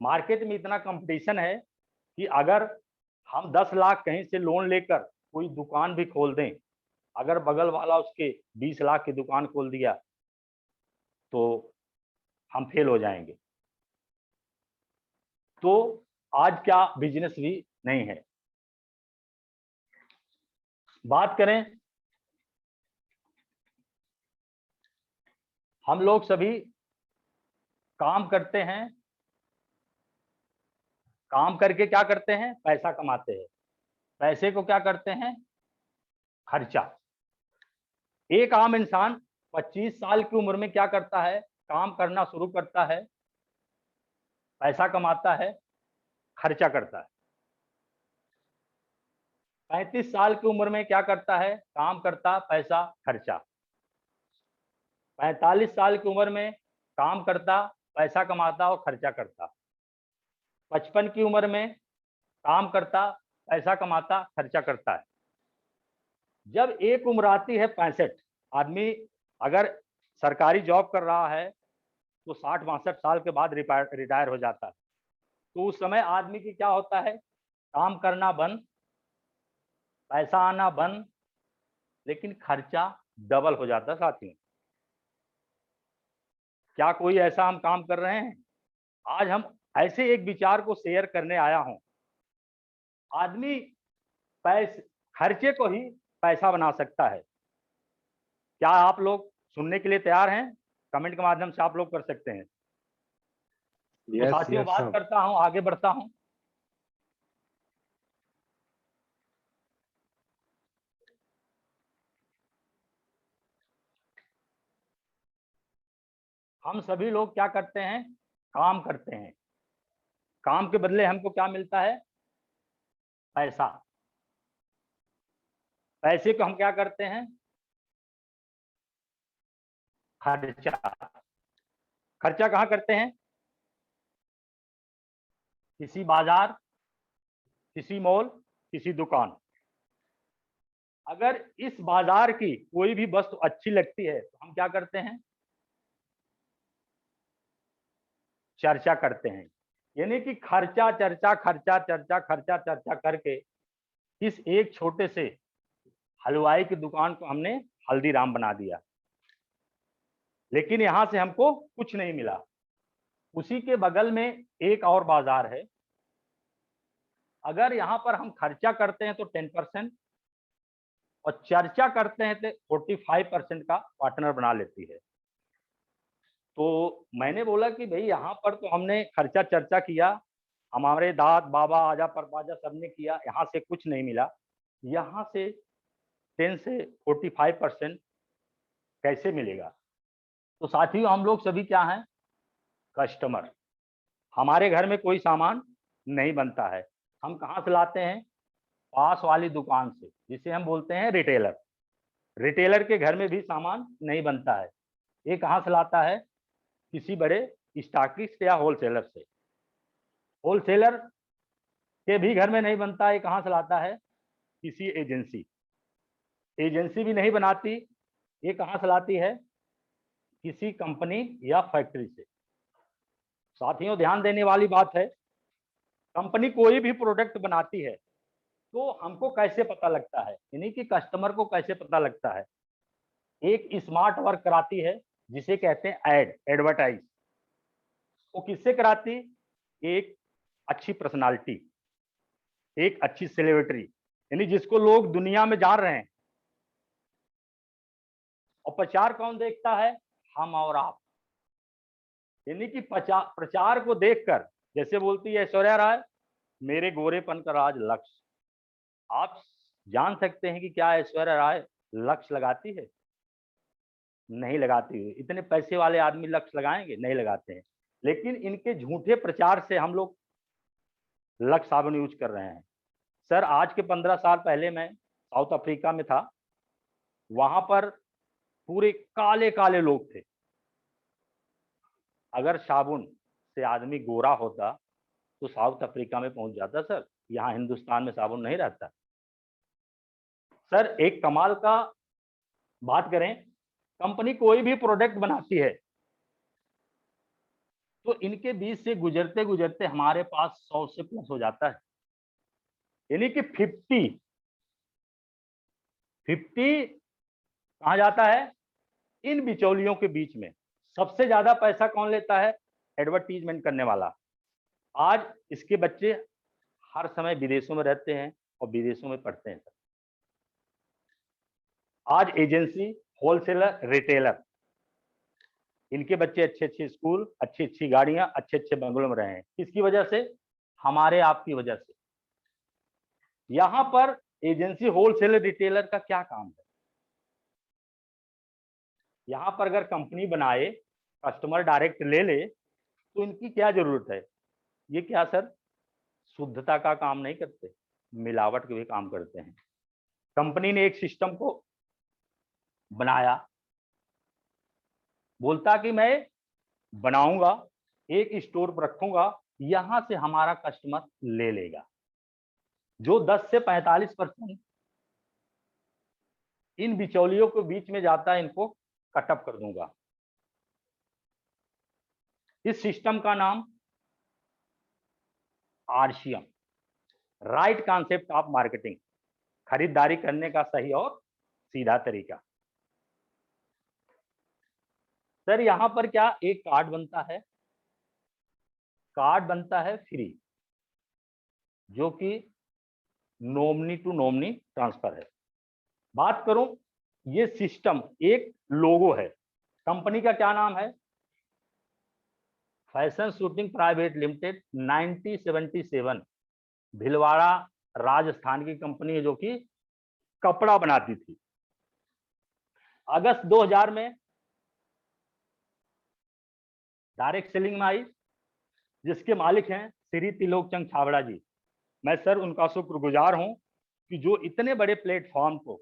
मार्केट में इतना कंपटीशन है कि अगर हम 10 लाख कहीं से लोन लेकर कोई दुकान भी खोल दें, अगर बगल वाला उसके 20 लाख की दुकान खोल दिया तो हम फेल हो जाएंगे। तो आज क्या बिजनेस भी नहीं है। बात करें, हम लोग सभी काम करते हैं, काम करके क्या करते हैं? पैसा कमाते हैं। पैसे को क्या करते हैं? खर्चा। एक आम इंसान 25 साल की उम्र में क्या करता है? काम करना शुरू करता है, पैसा कमाता है, खर्चा करता है। 35 साल की उम्र में क्या करता है? काम करता, पैसा, खर्चा। 45 साल की उम्र में काम करता, पैसा कमाता और खर्चा करता। 55 की उम्र में काम करता, पैसा कमाता, खर्चा करता है। जब एक उम्र आती है 65, आदमी अगर सरकारी जॉब कर रहा है तो 60-62 साल के बाद रिटायर हो जाता है। तो उस समय आदमी की क्या होता है? काम करना बंद, पैसा आना बंद, लेकिन खर्चा डबल हो जाता है। साथियों क्या कोई ऐसा हम काम कर रहे हैं? आज हम ऐसे एक विचार को शेयर करने आया हूं। आदमी पैसे खर्चे को ही पैसा बना सकता है। क्या आप लोग सुनने के लिए तैयार हैं? कमेंट के माध्यम से आप लोग कर सकते हैं। तो यस साथियों, यस बात सर। करता हूं, आगे बढ़ता हूं। हम सभी लोग क्या करते हैं? काम करते हैं। काम के बदले हमको क्या मिलता है? पैसा। पैसे को हम क्या करते हैं? खर्चा। खर्चा कहाँ करते हैं? किसी बाजार, किसी मॉल, किसी दुकान। अगर इस बाजार की कोई भी वस्तु अच्छी लगती है तो हम क्या करते हैं? चर्चा करते हैं। यानी कि खर्चा चर्चा खर्चा चर्चा खर्चा चर्चा करके इस एक छोटे से हलवाई की दुकान को हमने हल्दीराम बना दिया, लेकिन यहां से हमको कुछ नहीं मिला। उसी के बगल में एक और बाजार है। अगर यहाँ पर हम खर्चा करते हैं तो 10% और चर्चा करते हैं तो 45% का पार्टनर बना लेती है। तो मैंने बोला कि भाई यहाँ पर तो हमने खर्चा चर्चा किया, हमारे दाद बाबा आजा परबाजा सबने किया, यहाँ से कुछ नहीं मिला। यहाँ से 10 से 45% कैसे मिलेगा? तो साथियों, हम लोग सभी क्या हैं? कस्टमर। हमारे घर में कोई सामान नहीं बनता है, हम कहाँ से लाते हैं? पास वाली दुकान से, जिसे हम बोलते हैं रिटेलर। रिटेलर के घर में भी सामान नहीं बनता है। ये कहाँ से लाता है? किसी बड़े स्टॉकिस्ट या होलसेलर से। होलसेलर के भी घर में नहीं बनता है। कहाँ से लाता है? किसी एजेंसी। एजेंसी भी नहीं बनाती। ये कहाँ से लाती है? किसी कंपनी या फैक्ट्री से। साथियों, ध्यान देने वाली बात है, कंपनी कोई भी प्रोडक्ट बनाती है तो हमको कैसे पता लगता है, यानी कि कस्टमर को कैसे पता लगता है? एक स्मार्ट वर्क कराती है जिसे कहते हैं एडवर्टाइज। वो किससे कराती? एक अच्छी पर्सनालिटी, एक अच्छी सेलिब्रिटी, यानी जिसको लोग दुनिया में जान रहे हैं। और प्रचार कौन देखता है? हम और आप। यानी कि प्रचार को देखकर, जैसे बोलती है ऐश्वर्या राय, मेरे गोरेपन का राज लक्ष्य। आप जान सकते हैं कि क्या ऐश्वर्या राय लक्ष्य लगाती है? नहीं लगाती है। इतने पैसे वाले आदमी लक्ष्य लगाएंगे? नहीं लगाते हैं। लेकिन इनके झूठे प्रचार से हम लोग लक्स साबुन यूज कर रहे हैं। सर, आज के 15 साल पहले मैं साउथ अफ्रीका में था। वहां पर पूरे काले काले लोग थे। अगर साबुन से आदमी गोरा होता तो साउथ अफ्रीका में पहुंच जाता सर। यहाँ हिंदुस्तान में साबुन नहीं रहता। सर, एक कमाल का बात करें, कंपनी कोई भी प्रोडक्ट बनाती है तो इनके बीच से गुजरते गुजरते हमारे पास 100 से प्लस हो जाता है। यानी कि 50 कहा जाता है? इन बिचौलियों के बीच में। सबसे ज्यादा पैसा कौन लेता है? एडवर्टीजमेंट करने वाला। आज इसके बच्चे हर समय विदेशों में रहते हैं और विदेशों में पढ़ते हैं। आज एजेंसी, होलसेलर, रिटेलर, इनके बच्चे अच्छे अच्छे स्कूल, अच्छी अच्छी गाड़ियां, अच्छे अच्छे बंगलों में रहे हैं। किसकी वजह से? हमारे आपकी वजह से। यहां पर एजेंसी, होलसेलर, रिटेलर का क्या काम है? यहाँ पर अगर कंपनी बनाए, कस्टमर डायरेक्ट ले ले, तो इनकी क्या जरूरत है? ये क्या सर शुद्धता का काम नहीं करते, मिलावट के भी काम करते हैं। कंपनी ने एक सिस्टम को बनाया, बोलता कि मैं बनाऊंगा, एक स्टोर पर रखूंगा, यहां से हमारा कस्टमर ले लेगा। जो 10 से 45% इन बिचौलियों के बीच में जाता है, इनको कटअप कर दूंगा। इस सिस्टम का नाम RCM, right concept of marketing, खरीदारी करने का सही और सीधा तरीका। सर, यहां पर क्या एक कार्ड बनता है? कार्ड बनता है फ्री, जो कि नॉमिनी टू नॉमिनी ट्रांसफर है। बात करूं, ये सिस्टम एक लोगो है, कंपनी का क्या नाम है? Fashion shooting private limited 1977, Bhilwara Rajasthan की कंपनी है, जो कि कपड़ा बनाती थी। अगस्त 2000 में डायरेक्ट सेलिंग में आई, जिसके मालिक हैं श्री त्रिलोक चंद छाबड़ा जी। मैं सर उनका शुक्रगुजार हूं कि जो इतने बड़े प्लेटफॉर्म को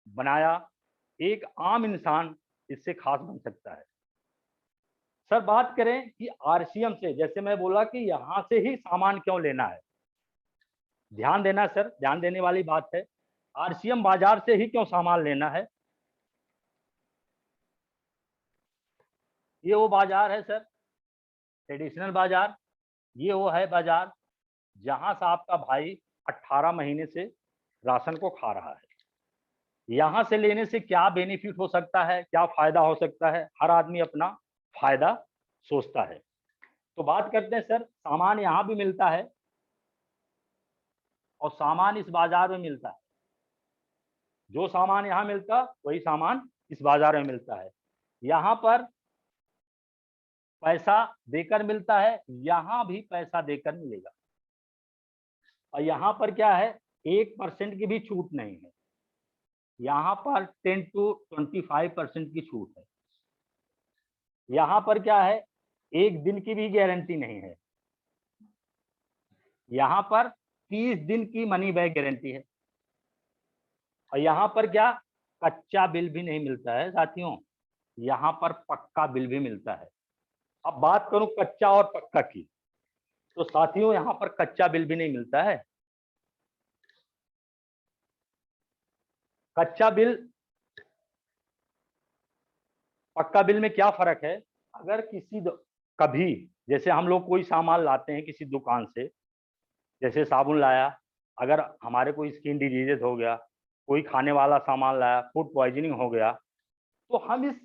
बनाया, एक आम इंसान इससे खास बन सकता है। सर बात करें कि आरसीएम से, जैसे मैं बोला कि यहां से ही सामान क्यों लेना है, ध्यान देना सर, ध्यान देने वाली बात है। आरसीएम बाजार से ही क्यों सामान लेना है? ये वो बाजार है सर, ट्रेडिशनल बाजार। ये वो है बाजार जहां से आपका भाई 18 महीने से राशन को खा रहा है। यहां से लेने से क्या बेनिफिट हो सकता है, क्या फायदा हो सकता है, हर आदमी अपना फायदा सोचता है। तो बात करते हैं सर, सामान यहाँ भी मिलता है और सामान इस बाजार में मिलता है। जो सामान यहाँ मिलता वही सामान इस बाजार में मिलता है। यहाँ पर पैसा देकर मिलता है, यहाँ भी पैसा देकर मिलेगा। और यहाँ पर क्या है, 1% की भी छूट नहीं है। यहाँ पर 10 to 25% की छूट है। यहाँ पर क्या है, 1 दिन की भी गारंटी नहीं है। यहाँ पर 30 दिन की मनी बैक गारंटी है। और यहाँ पर क्या, कच्चा बिल भी नहीं मिलता है साथियों, यहाँ पर पक्का बिल भी मिलता है। अब बात करूं कच्चा और पक्का की, तो साथियों यहाँ पर कच्चा बिल भी नहीं मिलता है। कच्चा बिल पक्का बिल में क्या फर्क है? अगर कभी जैसे हम लोग कोई सामान लाते हैं किसी दुकान से, जैसे साबुन लाया, अगर हमारे कोई स्किन डिजीजेज हो गया, कोई खाने वाला सामान लाया, फूड पॉइजनिंग हो गया, तो हम इस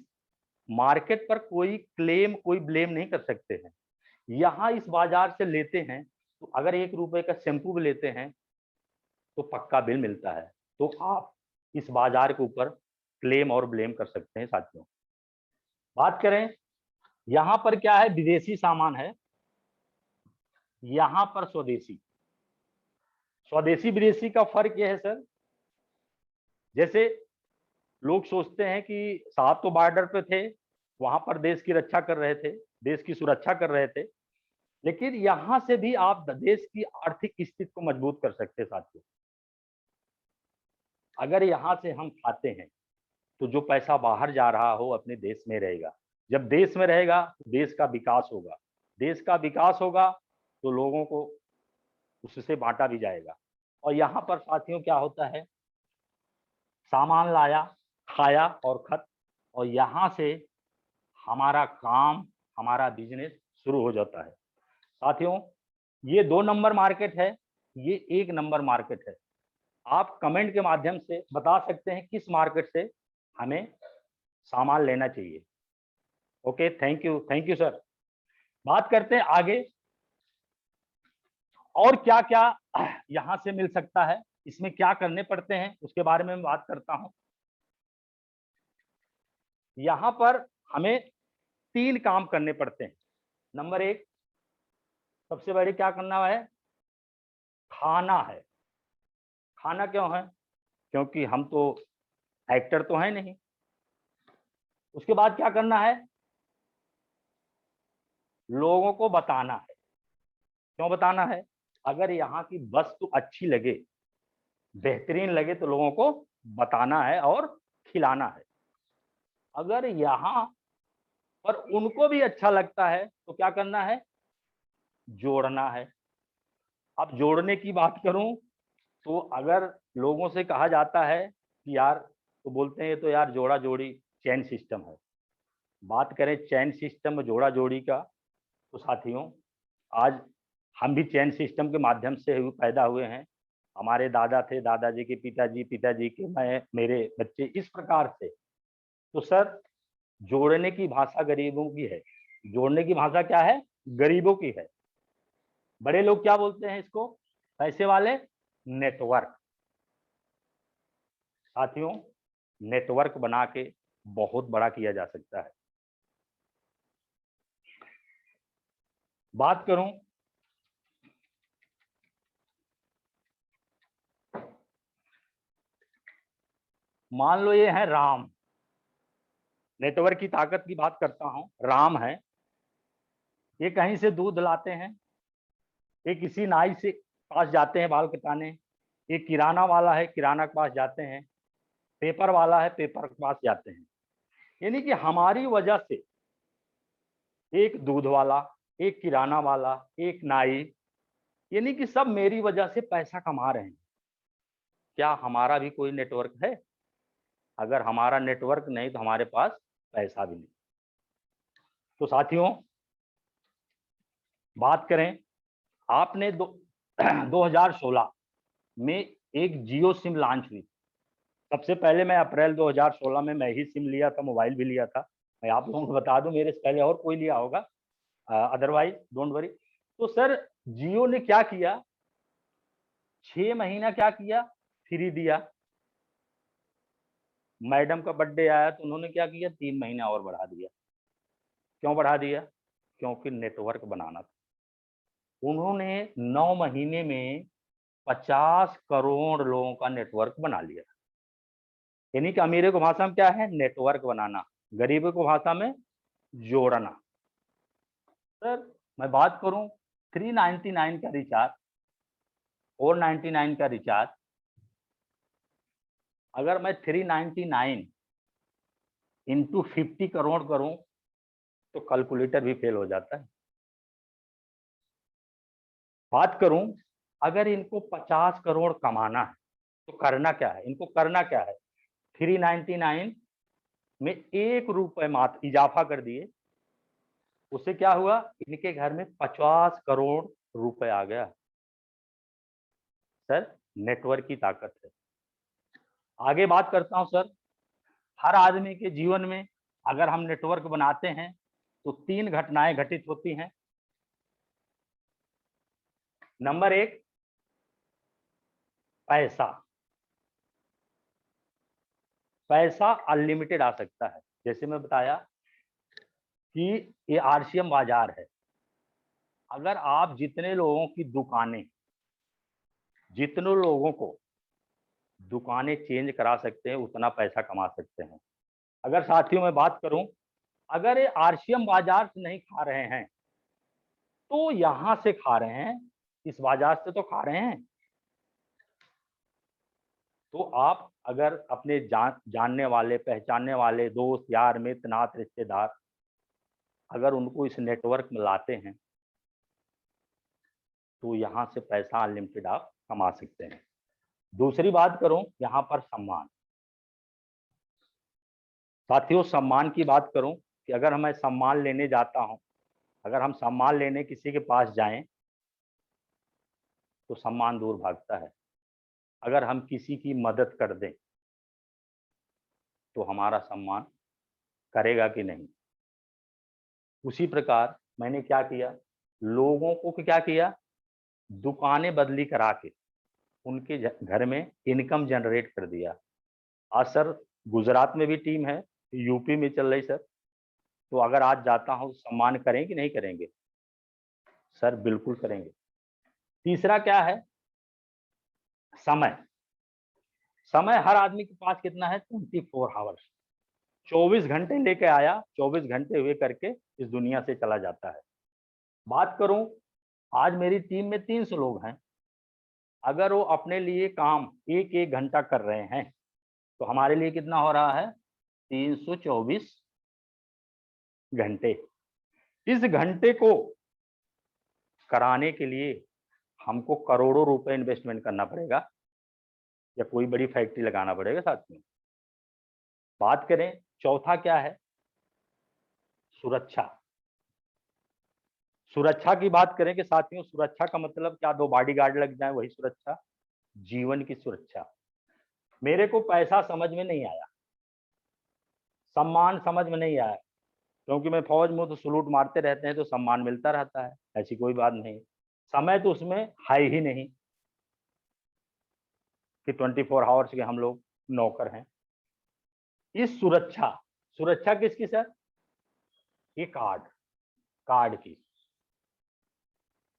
मार्केट पर कोई क्लेम, कोई ब्लेम नहीं कर सकते हैं। यहाँ इस बाजार से लेते हैं तो अगर 1 रुपए का शैम्पू भी लेते हैं तो पक्का बिल मिलता है। तो आप इस बाजार के ऊपर क्लेम और ब्लेम कर सकते हैं साथियों। बात करें, यहाँ पर क्या है, विदेशी सामान है, यहाँ पर स्वदेशी। स्वदेशी विदेशी का फर्क यह है सर, जैसे लोग सोचते हैं कि साहब तो बॉर्डर पे थे, वहां पर देश की रक्षा कर रहे थे, देश की सुरक्षा कर रहे थे, लेकिन यहां से भी आप देश की आर्थिक स्थिति को मजबूत कर सकते हैं साथियों। अगर यहाँ से हम खाते हैं तो जो पैसा बाहर जा रहा हो अपने देश में रहेगा। जब देश में रहेगा तो देश का विकास होगा, देश का विकास होगा तो लोगों को उससे बांटा भी जाएगा। और यहाँ पर साथियों क्या होता है, सामान लाया, खाया और खत्म, और यहाँ से हमारा काम, हमारा बिजनेस शुरू हो जाता है। साथियों ये 2 नंबर मार्केट है, ये 1 नंबर मार्केट है। आप कमेंट के माध्यम से बता सकते हैं किस मार्केट से हमें सामान लेना चाहिए। Okay, thank you sir. बात करते हैं आगे, और क्या क्या यहाँ से मिल सकता है, इसमें क्या करने पड़ते हैं, उसके बारे में मैं बात करता हूँ। यहाँ पर हमें 3 काम करने पड़ते हैं। नंबर 1, सबसे बड़े क्या करना है, खाना है। खाना क्यों है? क्योंकि हम तो एक्टर तो हैं नहीं। उसके बाद क्या करना है, लोगों को बताना है। क्यों बताना है? अगर यहाँ की वस्तु अच्छी लगे, बेहतरीन लगे, तो लोगों को बताना है और खिलाना है। अगर यहाँ पर उनको भी अच्छा लगता है तो क्या करना है, जोड़ना है। अब जोड़ने की बात करूं तो अगर लोगों से कहा जाता है कि यार, तो बोलते हैं तो यार जोड़ा जोड़ी चैन सिस्टम है। बात करें चैन सिस्टम में जोड़ा जोड़ी का, तो साथियों आज हम भी चैन सिस्टम के माध्यम से पैदा हुए हैं। हमारे दादा थे, दादाजी के पिताजी, पिताजी के मैं, मेरे बच्चे, इस प्रकार से। तो सर जोड़ने की भाषा गरीबों की है। जोड़ने की भाषा क्या है? गरीबों की है। बड़े लोग क्या बोलते हैं इसको? पैसे वाले नेटवर्क। साथियों, नेटवर्क बना के बहुत बड़ा किया जा सकता है। बात करूं मान लो ये है राम, नेटवर्क की ताकत की बात करता हूं। राम है, ये कहीं से दूध लाते हैं, ये किसी नाई से पास जाते हैं बाल कटाने, ये किराना वाला है, किराना के पास जाते हैं, पेपर वाला है, पेपर के पास जाते हैं। यानी कि हमारी वजह से एक दूध वाला, एक किराना वाला, एक नाई, यानी कि सब मेरी वजह से पैसा कमा रहे हैं। क्या हमारा भी कोई नेटवर्क है? अगर हमारा नेटवर्क नहीं तो हमारे पास पैसा भी नहीं। तो साथियों, बात करें, आपने 2016 में एक जियो सिम लॉन्च हुई। सबसे पहले मैं अप्रैल 2016 में मैं ही सिम लिया था, मोबाइल भी लिया था। मैं आप लोगों को बता दूं, मेरे से पहले और कोई लिया होगा, अदरवाइज डोंट वरी। तो सर, जियो ने क्या किया, 6 महीना क्या किया, फ्री दिया। मैडम का बर्थडे आया तो उन्होंने क्या किया, 3 महीना और बढ़ा दिया। क्यों बढ़ा दिया? क्योंकि नेटवर्क बनाना था। उन्होंने 9 महीने में 50 करोड़ लोगों का नेटवर्क बना लिया। यानी कि अमीरों की भाषा में क्या है, नेटवर्क बनाना, गरीबों की भाषा में जोड़ना। सर, मैं बात करूं 399 का रिचार्ज, 499 का रिचार्ज, अगर मैं 399 इंटू 50 करोड़ करूं तो कैलकुलेटर भी फेल हो जाता है। बात करूं, अगर इनको 50 करोड़ कमाना है तो करना क्या है, इनको करना क्या है, 399 में 1 रुपए मात्र इजाफा कर दिए, उससे क्या हुआ, इनके घर में 50 करोड़ रुपए आ गया। सर, नेटवर्क की ताकत है। आगे बात करता हूं सर, हर आदमी के जीवन में अगर हम नेटवर्क बनाते हैं तो 3 घटनाएं घटित होती हैं। नंबर 1, पैसा। पैसा अनलिमिटेड आ सकता है। जैसे मैं बताया कि ये आरसीएम बाजार है। अगर आप जितने लोगों की दुकानें, जितने लोगों को दुकानें चेंज करा सकते हैं, उतना पैसा कमा सकते हैं। अगर साथियों मैं बात करूं, अगर ये आरसीएम बाजार से नहीं खा रहे हैं तो यहां से खा रहे हैं, इस बाजार से तो खा रहे हैं। तो आप अगर अपने जानने वाले, पहचानने वाले दोस्त, यार, मित्र, नात, रिश्तेदार, अगर उनको इस नेटवर्क में लाते हैं तो यहाँ से पैसा अनलिमिटेड आप कमा सकते हैं। दूसरी बात करूं यहाँ पर सम्मान। साथियों, सम्मान की बात करूं कि अगर मैं सम्मान लेने जाता हूं, अगर हम सम्मान लेने किसी के पास जाएं तो सम्मान दूर भागता है। अगर हम किसी की मदद कर दें तो हमारा सम्मान करेगा कि नहीं। उसी प्रकार मैंने क्या किया, लोगों को क्या किया, दुकानें बदली करा के उनके घर में इनकम जनरेट कर दिया। आज सर गुजरात में भी टीम है, यूपी में चल रही सर। तो अगर आज जाता हूँ सम्मान करें कि नहीं करेंगे? सर बिल्कुल करेंगे। तीसरा क्या है, समय। समय हर आदमी के पास कितना है, 24 आवर्स, 24 घंटे लेके आया, 24 घंटे हुए करके इस दुनिया से चला जाता है। बात करूं, आज मेरी टीम में 300 लोग हैं। अगर वो अपने लिए काम 1-1 घंटा कर रहे हैं तो हमारे लिए कितना हो रहा है, 324 घंटे। इस घंटे को कराने के लिए हमको करोड़ों रुपए इन्वेस्टमेंट करना पड़ेगा या कोई बड़ी फैक्ट्री लगाना पड़ेगा साथ में। बात करें, चौथा क्या है, सुरक्षा। सुरक्षा की बात करें कि साथियों, सुरक्षा का मतलब क्या, 2 बॉडीगार्ड लग जाए वही सुरक्षा? जीवन की सुरक्षा। मेरे को पैसा समझ में नहीं आया, सम्मान समझ में नहीं आया, क्योंकि मैं फौज में तो सलूट मारते रहते हैं तो सम्मान मिलता रहता है, ऐसी कोई बात नहीं। समय तो उसमें है ही नहीं कि 24 आवर्स के हम लोग नौकर हैं। इस सुरक्षा, सुरक्षा किसकी सर? ये कार्ड की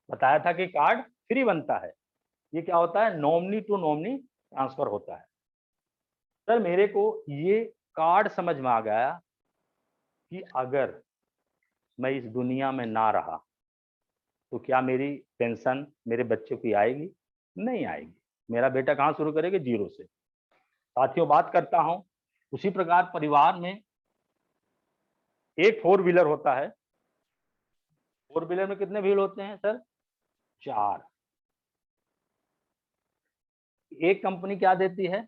बताया था कि कार्ड फ्री बनता है। ये क्या होता है? नॉमिनी टू नॉमिनी ट्रांसफर होता है। सर मेरे को ये कार्ड समझ में आ गया कि अगर मैं इस दुनिया में ना रहा तो क्या मेरी पेंशन मेरे बच्चे की आएगी? नहीं आएगी। मेरा बेटा कहाँ शुरू करेगा? जीरो से। साथियों बात करता हूं उसी प्रकार परिवार में एक 4 व्हीलर होता है। 4 व्हीलर में कितने व्हील होते हैं सर? 4। एक कंपनी क्या देती है?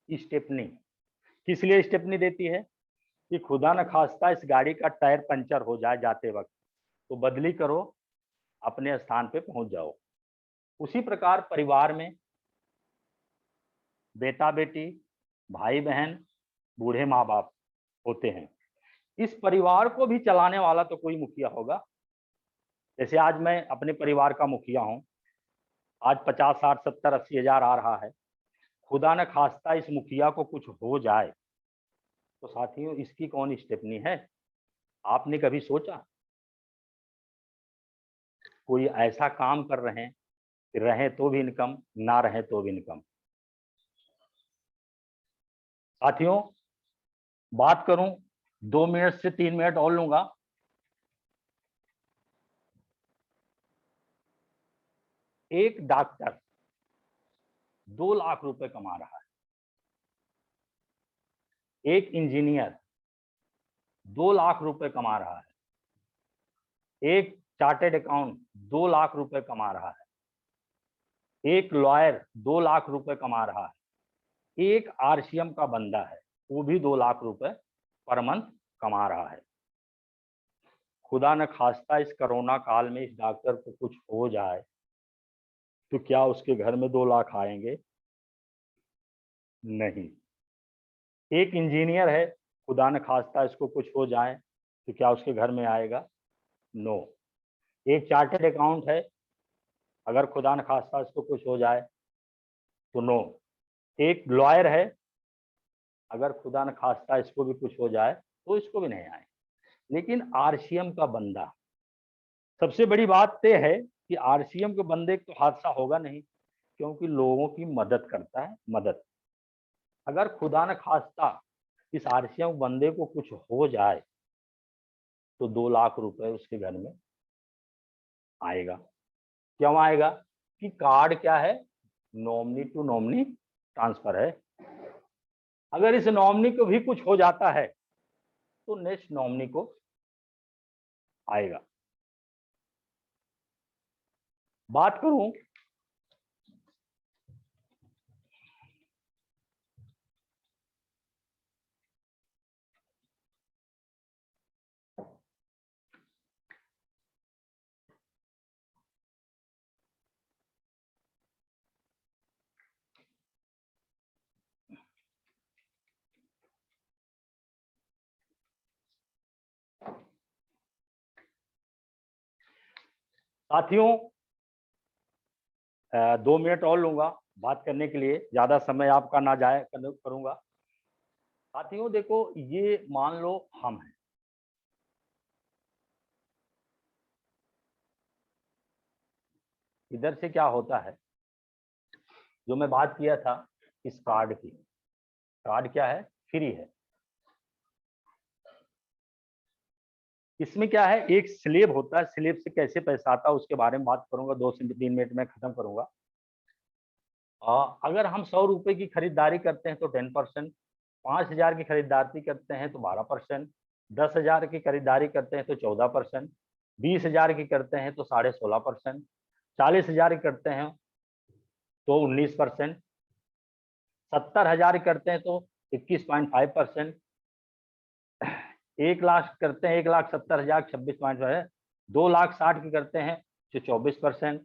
स्टेपनी। किस लिए स्टेपनी देती है? कि खुदा न खास्ता इस गाड़ी का टायर पंचर हो जाए जाते वक्त तो बदली करो, अपने स्थान पे पहुंच जाओ। उसी प्रकार परिवार में बेटा बेटी, भाई बहन, बूढ़े माँ बाप होते हैं। इस परिवार को भी चलाने वाला तो कोई मुखिया होगा। जैसे आज मैं अपने परिवार का मुखिया हूं, आज 50, 60, 70, 80 हजार आ रहा है। खुदा न खास्ता इस मुखिया को कुछ हो जाए तो साथियों इसकी कौन स्टेपनी है? आपने कभी सोचा? कोई ऐसा काम कर रहे हैं, रहे तो भी इनकम, ना रहे तो भी इनकम। साथियों बात करूं 2 मिनट से 3 मिनट और लूंगा। एक डॉक्टर 2 लाख रुपए कमा रहा है, एक इंजीनियर 2 लाख रुपए कमा रहा है, एक चार्टेड अकाउंट 2 लाख रुपए कमा रहा है, एक लॉयर 2 लाख रुपए कमा रहा है, एक आरसीएम का बंदा है वो भी 2 लाख रुपए पर मंथ कमा रहा है। खुदा न खास्ता इस कोरोना काल में इस डॉक्टर को कुछ हो जाए तो क्या उसके घर में 2 लाख आएंगे? नहीं। एक इंजीनियर है, खुदा न खास्ता इसको कुछ हो जाए तो क्या उसके घर में आएगा? नो। एक चार्टेड अकाउंट है, अगर खुदा न खास्ता इसको कुछ हो जाए तो नो। एक लॉयर है, अगर खुदा न खास्ता इसको भी कुछ हो जाए तो इसको भी नहीं आए। लेकिन आरसीएम का बंदा, सबसे बड़ी बात यह है कि आरसीएम के बंदे को तो हादसा होगा नहीं, क्योंकि लोगों की मदद करता है। मदद, अगर खुदा न खास्ता इस आरसीएम बंदे को कुछ हो जाए तो 2 लाख रुपए उसके घर में आएगा। क्यों आएगा? कि कार्ड क्या है? नॉमिनी टू नॉमिनी ट्रांसफर है। अगर इस नॉमिनी को भी कुछ हो जाता है तो नेक्स्ट नॉमिनी को आएगा। बात करूं साथियों 2 मिनट और लूंगा बात करने के लिए, ज्यादा समय आपका ना जाए करूंगा। साथियों देखो, ये मान लो हम हैं, इधर से क्या होता है, जो मैं बात किया था इस कार्ड की, कार्ड क्या है? फ्री है। इसमें क्या है? एक स्लेब होता है, स्लेब से कैसे पैसा आता है उसके बारे में बात करूंगा, 2 से 3 मिनट में खत्म करूंगा। अगर हम 100 रुपए की खरीदारी करते हैं तो 10%, 5,000 की खरीदारी करते हैं तो 12%, 10,000 की खरीदारी करते हैं तो 14%, 20,000 की करते हैं तो 16.5%, 40,000 की करते हैं तो 19%, 70,000 करते हैं तो 21.5%, 1 लाख करते हैं 1,70,000 26.5%, 2,60,000 की करते हैं तो 24%,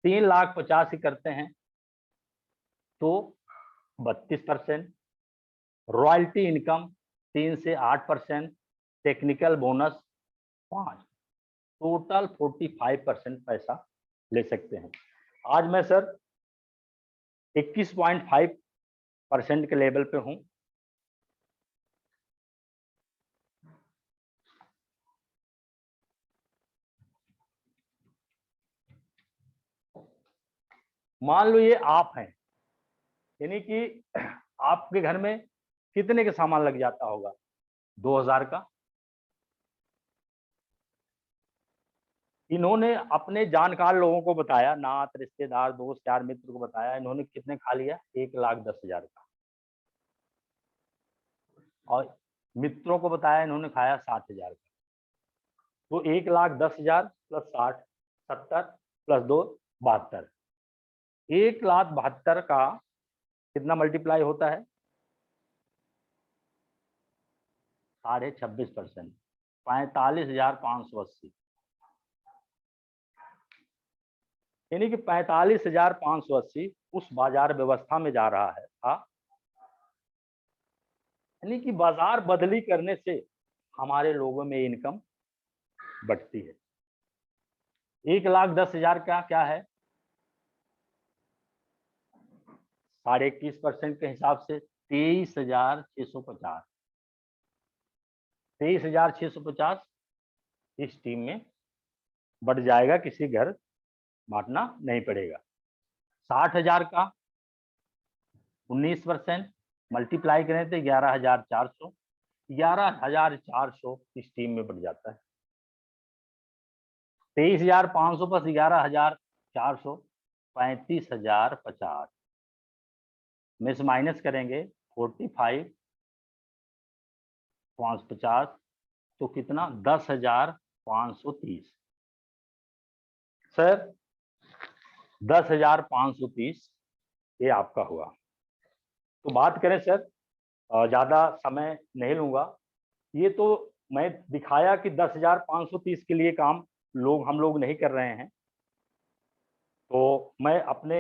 3,50,000 की करते हैं तो 32%, रॉयल्टी इनकम 3 से 8%, टेक्निकल बोनस 5, टोटल 45% पैसा ले सकते हैं। आज मैं सर 21.5% के लेवल पे हूँ। मान लो ये आप हैं, यानी कि आपके घर में कितने का सामान लग जाता होगा? 2000 का। इन्होंने अपने जानकार लोगों को बताया, नात रिश्तेदार दोस्त यार मित्र को बताया, इन्होंने कितने खा लिया? 1,10,000 का। और मित्रों को बताया, इन्होंने खाया 60,000 का। तो 1,10,000 प्लस 60, 70 प्लस 2 72। 1,72,000 का कितना मल्टीप्लाई होता है? 26.5%, 45,580। यानी कि 45,580 उस बाजार व्यवस्था में जा रहा है था। यानी कि बाजार बदली करने से हमारे लोगों में इनकम बढ़ती है। 1,10,000 का क्या है? 21.5% के हिसाब से 23,650। 23,650 इस टीम में बढ़ जाएगा, किसी घर बांटना नहीं पड़ेगा। 60,000 का 19% मल्टीप्लाई करें तो 11,400। 11,400 इस टीम में बढ़ जाता है। 23,500 प्लस 11,400 35,050 में से माइनस करेंगे 45 550 तो कितना? 10,530। सर 10,530 ये आपका हुआ। तो बात करें सर, ज़्यादा समय नहीं लूँगा। ये तो मैं दिखाया कि 10,530 के लिए काम हम लोग नहीं कर रहे हैं। तो मैं अपने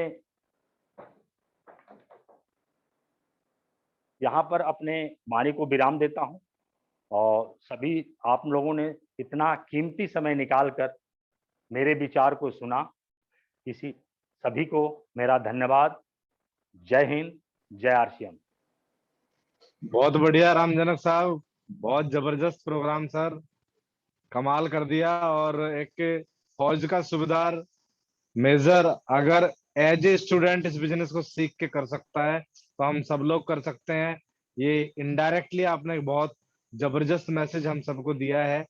यहाँ पर अपने वाणी को विराम देता हूँ और सभी आप लोगों ने इतना कीमती समय निकालकर मेरे विचार को सुना, इसी सभी को मेरा धन्यवाद। जय हिंद, जय आरसीएम। बहुत बढ़िया रामजनक साहब, बहुत जबरदस्त प्रोग्राम सर, कमाल कर दिया। और एक फौज का सूबेदार मेजर अगर एज ए स्टूडेंट इस बिजनेस को सीख के कर सकता है तो हम सब लोग कर सकते हैं। ये इनडायरेक्टली आपने एक बहुत जबरदस्त मैसेज हम सबको दिया है।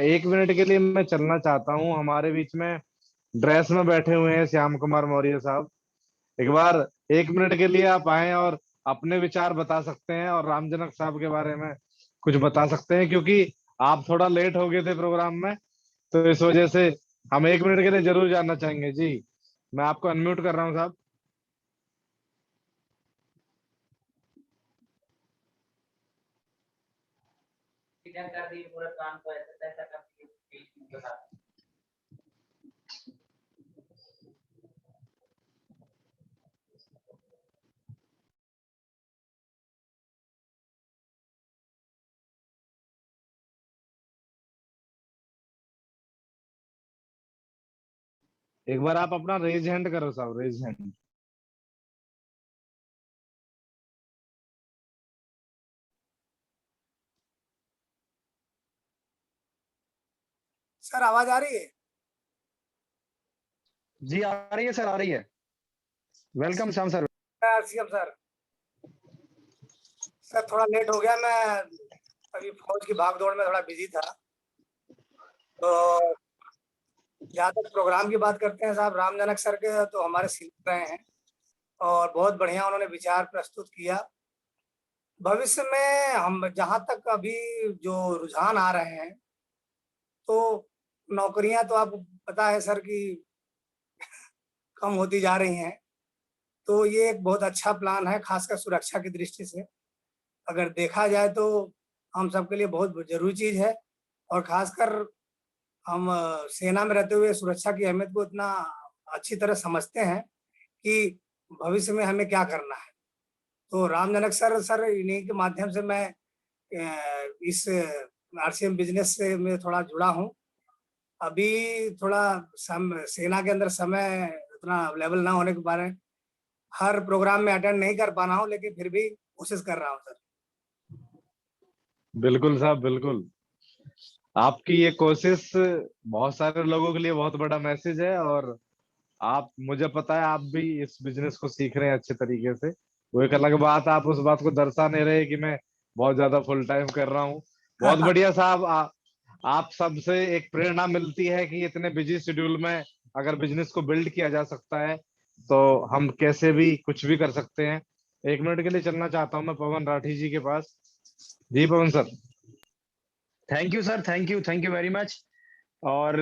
1 मिनट के लिए मैं चलना चाहता हूँ। हमारे बीच में ड्रेस में बैठे हुए हैं श्याम कुमार मौर्य साहब। एक बार 1 मिनट के लिए आप आए और अपने विचार बता सकते हैं और रामजनक साहब के बारे में कुछ बता सकते हैं, क्योंकि आप थोड़ा लेट हो गए थे प्रोग्राम में, तो इस वजह से हम 1 मिनट के लिए जरूर जानना चाहेंगे। जी, मैं आपको अनम्यूट कर रहा हूँ साहब। एक बार आप अपना रेज हैंड करो साहब, रेज हैंड। सर आवाज आ रही है? जी आ रही है सर, आ रही है। Welcome Shyam sir. RCM sir, sir थोड़ा लेट हो गया, मैं अभी फौज की भागदौड़ में थोड़ा बिजी था। तो जहाँ तक प्रोग्राम की बात करते हैं साहब, रामजनक सर के तो हमारे सीनियर रहे हैं और बहुत बढ़िया उन्होंने विचार प्रस्तुत किया। भविष्य में हम जहाँ तक अभी जो रुझान आ रहे हैं, तो नौकरियां तो आपको पता है सर कि कम होती जा रही हैं। तो ये एक बहुत अच्छा प्लान है, खासकर सुरक्षा की दृष्टि से अगर देखा जाए तो हम सबके लिए बहुत जरूरी चीज है। और खासकर हम सेना में रहते हुए सुरक्षा की अहमियत को इतना अच्छी तरह समझते हैं कि भविष्य में हमें क्या करना है। तो रामजनक सर इन्हीं के माध्यम से मैं इस आरसीएम बिजनेस से मैं थोड़ा जुड़ा हूँ। अभी थोड़ा सेना के अंदर समय उतना अवेलेबल ना होने के कारण हर प्रोग्राम में अटेंड नहीं कर पा रहा हूँ, लेकिन फिर भी कोशिश कर रहा हूँ सर। बिल्कुल साहब, बिल्कुल। आपकी ये कोशिश बहुत सारे लोगों के लिए बहुत बड़ा मैसेज है, और आप, मुझे पता है आप भी इस बिजनेस को सीख रहे हैं अच्छे तरीके से। वो एक अलग बात, आप उस बात को दर्शा नहीं रहे कि मैं बहुत ज्यादा फुल टाइम कर रहा हूँ। बहुत बढ़िया साहब। आप सबसे एक प्रेरणा मिलती है कि इतने बिजी शेड्यूल में अगर बिजनेस को बिल्ड किया जा सकता है तो हम कैसे भी कुछ भी कर सकते हैं। 1 मिनट के लिए चलना चाहता हूँ मैं पवन राठी जी के पास। जी Pawan sir. Thank you sir, thank you very much. और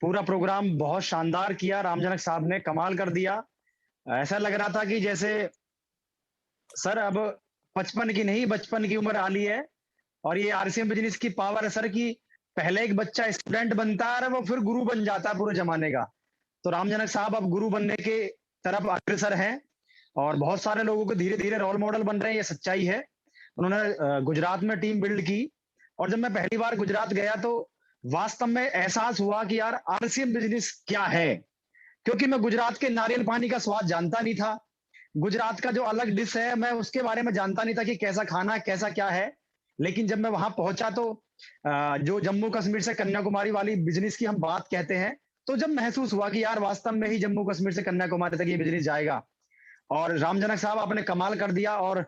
पूरा प्रोग्राम बहुत शानदार किया, रामजनक साहब ने कमाल कर दिया। ऐसा लग रहा था कि जैसे सर अब 55 की नहीं, बचपन की उम्र आ ली है। और ये आरसीएम बिजनेस की पावर है सर कि पहले एक बच्चा स्टूडेंट बनता है और वो फिर गुरु बन जाता है पूरे जमाने का। तो रामजनक साहब अब गुरु बनने के तरफ अग्रसर हैं और बहुत सारे लोगों को धीरे धीरे रोल मॉडल बन रहे हैं। ये सच्चाई है। उन्होंने गुजरात में टीम बिल्ड की, और जब मैं पहली बार गुजरात गया तो वास्तव में एहसास हुआ कि यार आरसीएम बिजनेस क्या है। क्योंकि मैं गुजरात के नारियल पानी का स्वाद जानता नहीं था। गुजरात का जो अलग डिश है मैं उसके बारे में जानता नहीं था कि कैसा खाना है, कैसा क्या है। लेकिन जब मैं वहां पहुंचा तो जो जम्मू कश्मीर से कन्याकुमारी वाली बिजनेस की हम बात कहते हैं, तो जब महसूस हुआ कि यार वास्तव में ही जम्मू कश्मीर से कन्याकुमारी तक ये बिजनेस जाएगा। और रामजनक साहब आपने कमाल कर दिया। और